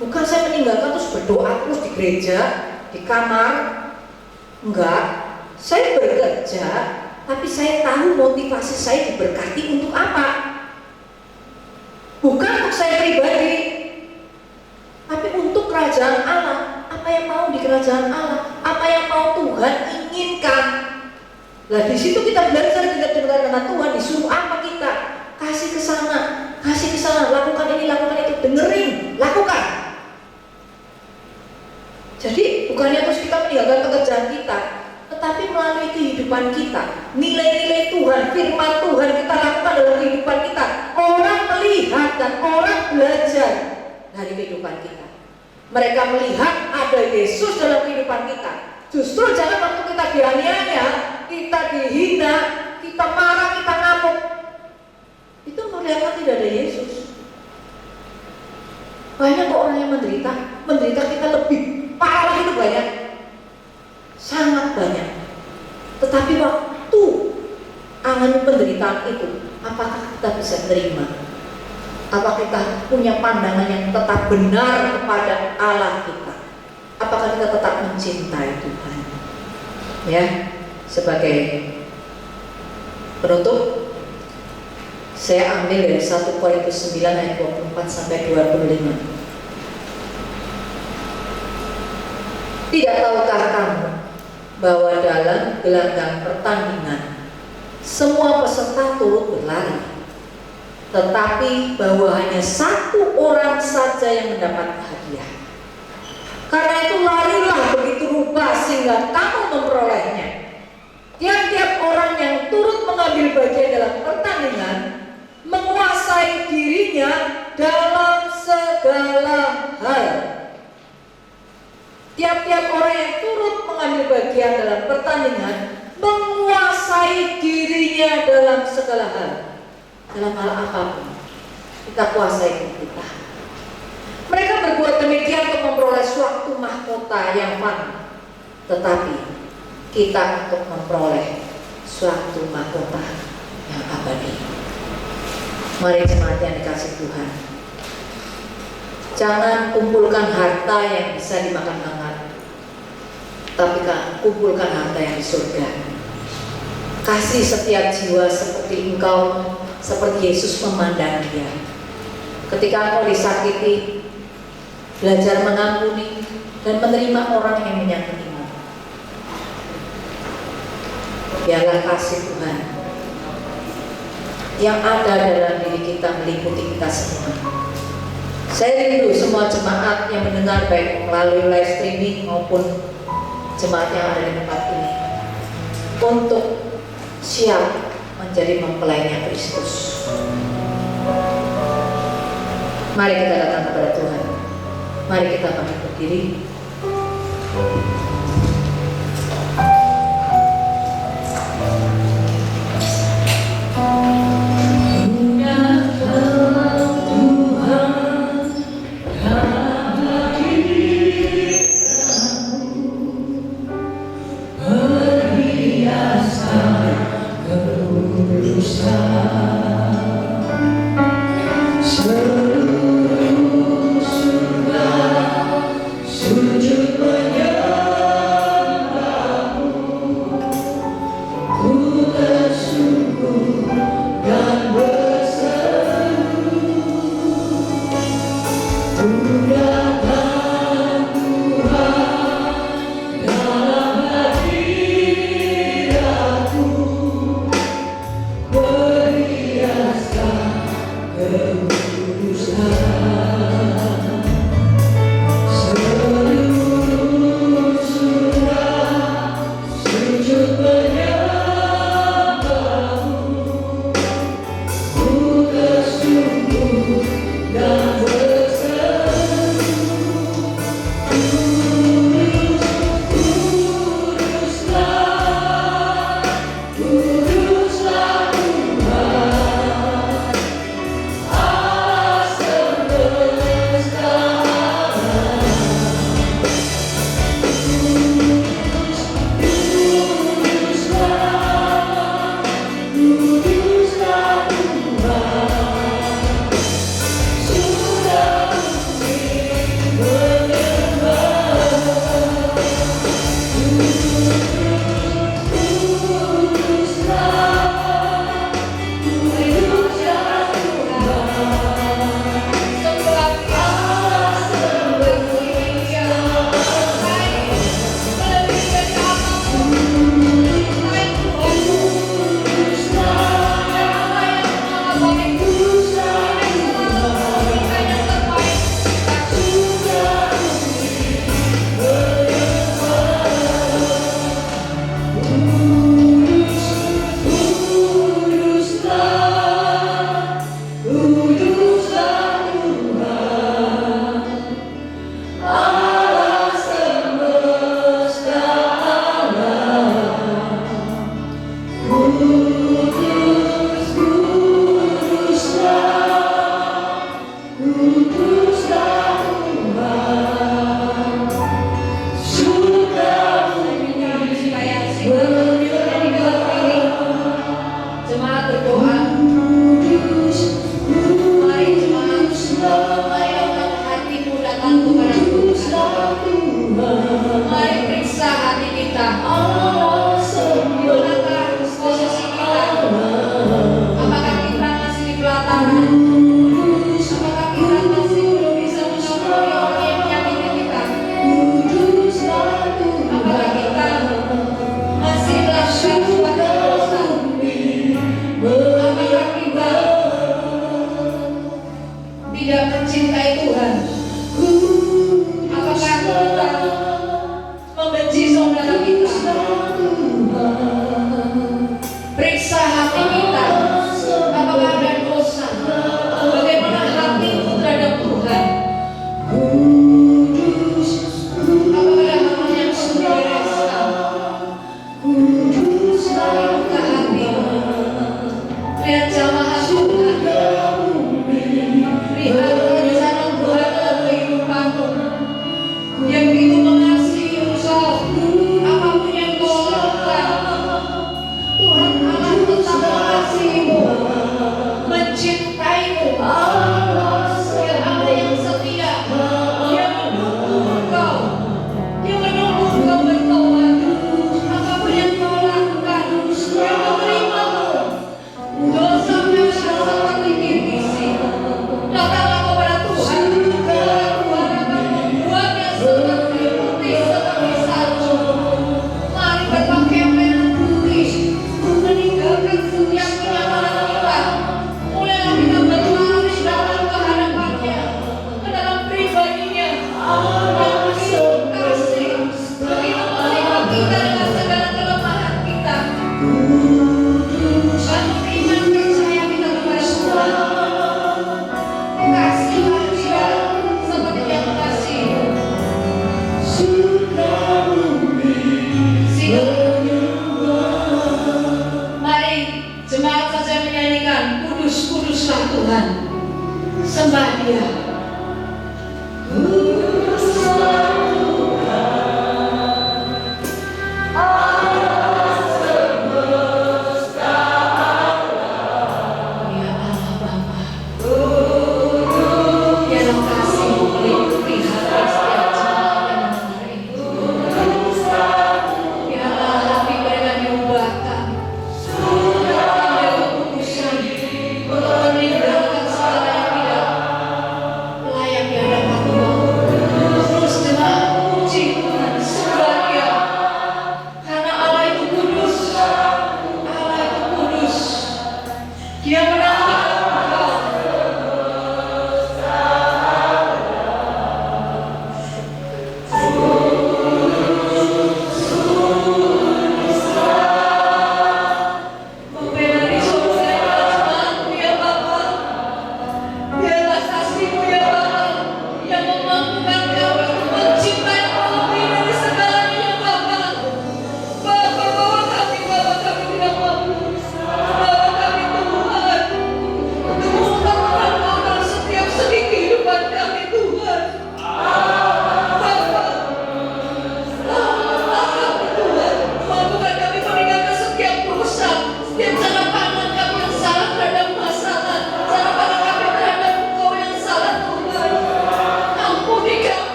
Bukan saya meninggalkan terus berdoa terus di gereja, di kamar. Enggak, saya bekerja, tapi saya tahu motivasi saya diberkati untuk apa. Bukan untuk saya pribadi, tapi untuk kerajaan Allah. Apa yang mau di kerajaan Allah, apa yang mau Tuhan inginkan. Nah di situ kita belajar dengan Tuhan, disuruh apa kita, kasih ke sana, lakukan ini, lakukan itu, dengerin, lakukan. Jadi bukannya terus kita meninggalkan pekerjaan kita, tetapi melalui kehidupan kita, nilai-nilai Tuhan, firman Tuhan kita lakukan dalam kehidupan kita. Orang melihat dan orang belajar dari kehidupan kita. Mereka melihat ada Yesus dalam kehidupan kita. Justru jangan waktu kita dianiaya, kita dihina, kita marah, kita ngamuk, itu melihat tidak ada Yesus. Banyak kok orang yang menderita kita lebih parah, itu banyak, sangat banyak. Tetapi waktu alami penderitaan itu, apakah kita bisa terima? Apakah kita punya pandangan yang tetap benar kepada Allah kita? Apakah kita tetap mencintai Tuhan? Ya, sebagai penutup, saya ambil dari 1 Korintus 9 ayat 24 sampai 25. Tidak tahukah kamu bahwa dalam gelanggang pertandingan semua peserta turut berlari, tetapi bahwa hanya satu orang saja yang mendapat hadiah. Karena itu larilah begitu rupa sehingga kamu memperolehnya. Tiap-tiap orang yang turut mengambil bagian dalam pertandingan menguasai dirinya dalam segala hal. Tiap-tiap orang yang turut mengambil bagian dalam pertandingan menguasai dirinya dalam segala hal. Dalam hal apapun kita kuasai kita. Mereka berbuat demikian untuk memperoleh suatu mahkota yang fana, tetapi kita untuk memperoleh suatu mahkota yang abadi. Mari jemaat yang dikasih Tuhan, jangan kumpulkan harta yang bisa dimakan hangat, tapi kumpulkan harta yang di surga. Kasih setiap jiwa seperti engkau, seperti Yesus memandang dia. Ketika engkau disakiti, belajar mengampuni dan menerima orang yang menyakitimu. Biarlah kasih Tuhan yang ada dalam diri kita meliputi kita semua. Saya rindu semua jemaat yang mendengar baik melalui live streaming maupun jemaat yang ada di tempat ini untuk siap menjadi mempelainya Kristus. Mari kita datang kepada Tuhan. Mari kita bangkit berdiri. Seluruh surga sujud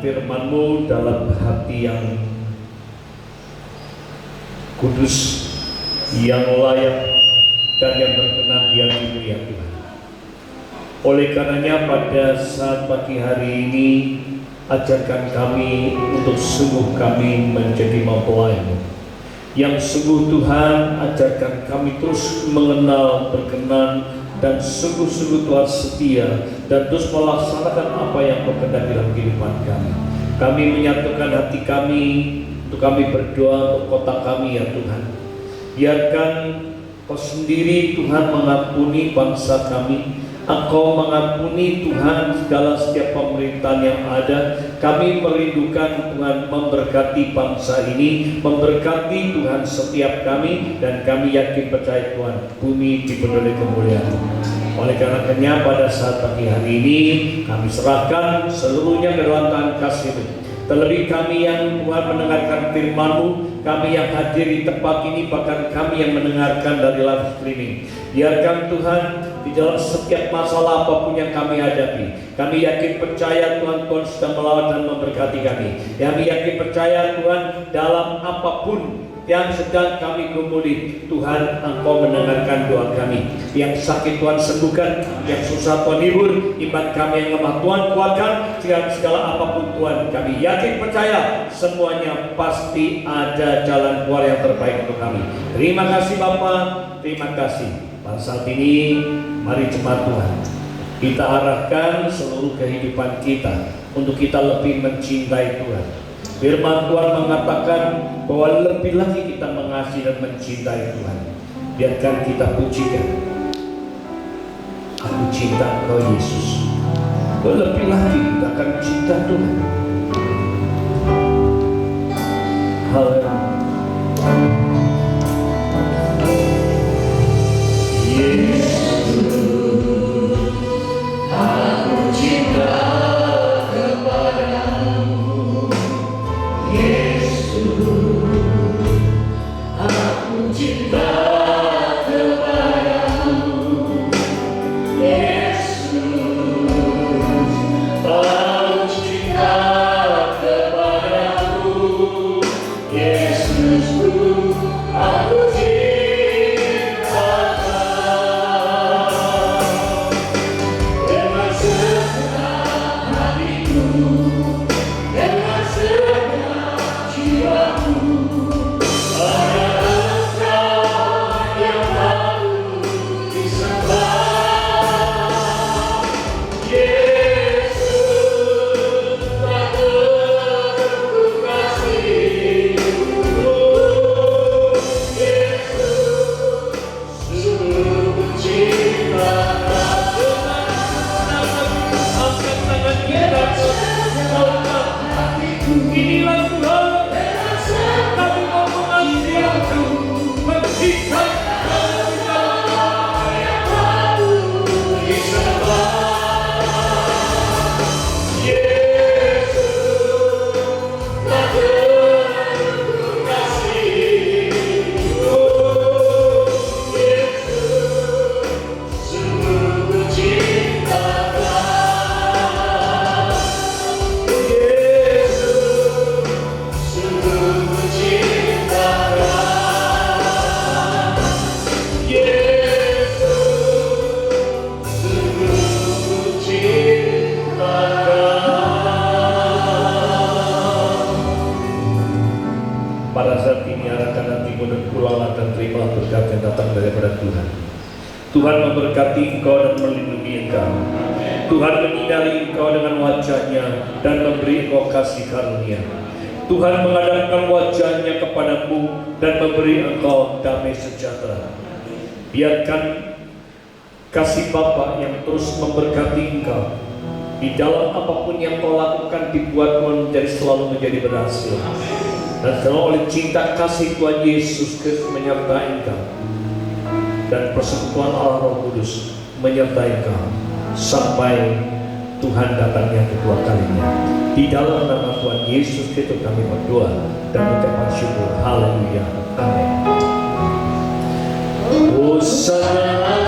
firman-Mu dalam hati yang kudus, yang layak, dan yang berkenan di hati-Mu ya Tuhan. Oleh karenanya pada saat pagi hari ini, ajarkan kami untuk sungguh kami menjadi mempelai-Mu. Yang sungguh Tuhan, ajarkan kami terus mengenal, berkenan, dan sungguh-sungguh Tuhan setia, dan terus melaksanakan apa yang berkenan dalam kehidupan kami. Kami menyatukan hati kami, untuk kami berdoa untuk kota kami ya Tuhan. Biarkan Kau sendiri Tuhan mengampuni bangsa kami. Engkau mengampuni Tuhan segala setiap pemerintahan yang ada. Kami merindukan Tuhan memberkati bangsa ini, memberkati Tuhan setiap kami, dan kami yakin percaya Tuhan bumi dipenuhi kemuliaan. Oleh karenanya pada saat pagi hari ini kami serahkan seluruhnya ke dalam tangan kasih-Mu. Terlebih kami yang Tuhan mendengarkan firman-Mu, kami yang hadir di tempat ini, bahkan kami yang mendengarkan dari live streaming. Biarkan Tuhan di dalam setiap masalah apapun yang kami hadapi, kami yakin percaya Tuhan sudah melawat dan memberkati kami. Kami yakin percaya Tuhan dalam apapun yang sedang kami gumuli, Tuhan Engkau mendengarkan doa kami. Yang sakit Tuhan sembuhkan, yang susah Tuhan hibur, iman kami yang lemah Tuhan kuatkan, sehingga segala apapun Tuhan kami yakin percaya semuanya pasti ada jalan keluar yang terbaik untuk kami. Terima kasih Bapa, terima kasih. Pada saat ini mari jemaat Tuhan, kita arahkan seluruh kehidupan kita untuk kita lebih mencintai Tuhan. Firman Tuhan mengatakan bahwa lebih lagi kita mengasihi dan mencintai Tuhan. Biarkan kita pujikan, aku cinta Engkau Yesus. Lebih lagi kita akan cinta Tuhan. Haleluya. Tuhan memberkati engkau dan melindungi engkau. Tuhan menyinari engkau dengan wajah-Nya dan memberi engkau kasih karunia. Tuhan menghadapkan wajah-Nya kepadamu dan memberi engkau damai sejahtera. Biarkan kasih Bapa yang terus memberkati engkau di dalam apapun yang kau lakukan, dibuatmu selalu menjadi berhasil. Dan selalu oleh cinta kasih Tuhan Yesus Kristus menyertai engkau, dan persekutuan Allah Roh Kudus menyertai engkau sampai Tuhan datangnya kedua kalinya. Di dalam nama Tuhan Yesus Kristus kami berdoa dan mengucapkan syukur. Haleluya. Amin. Hosana.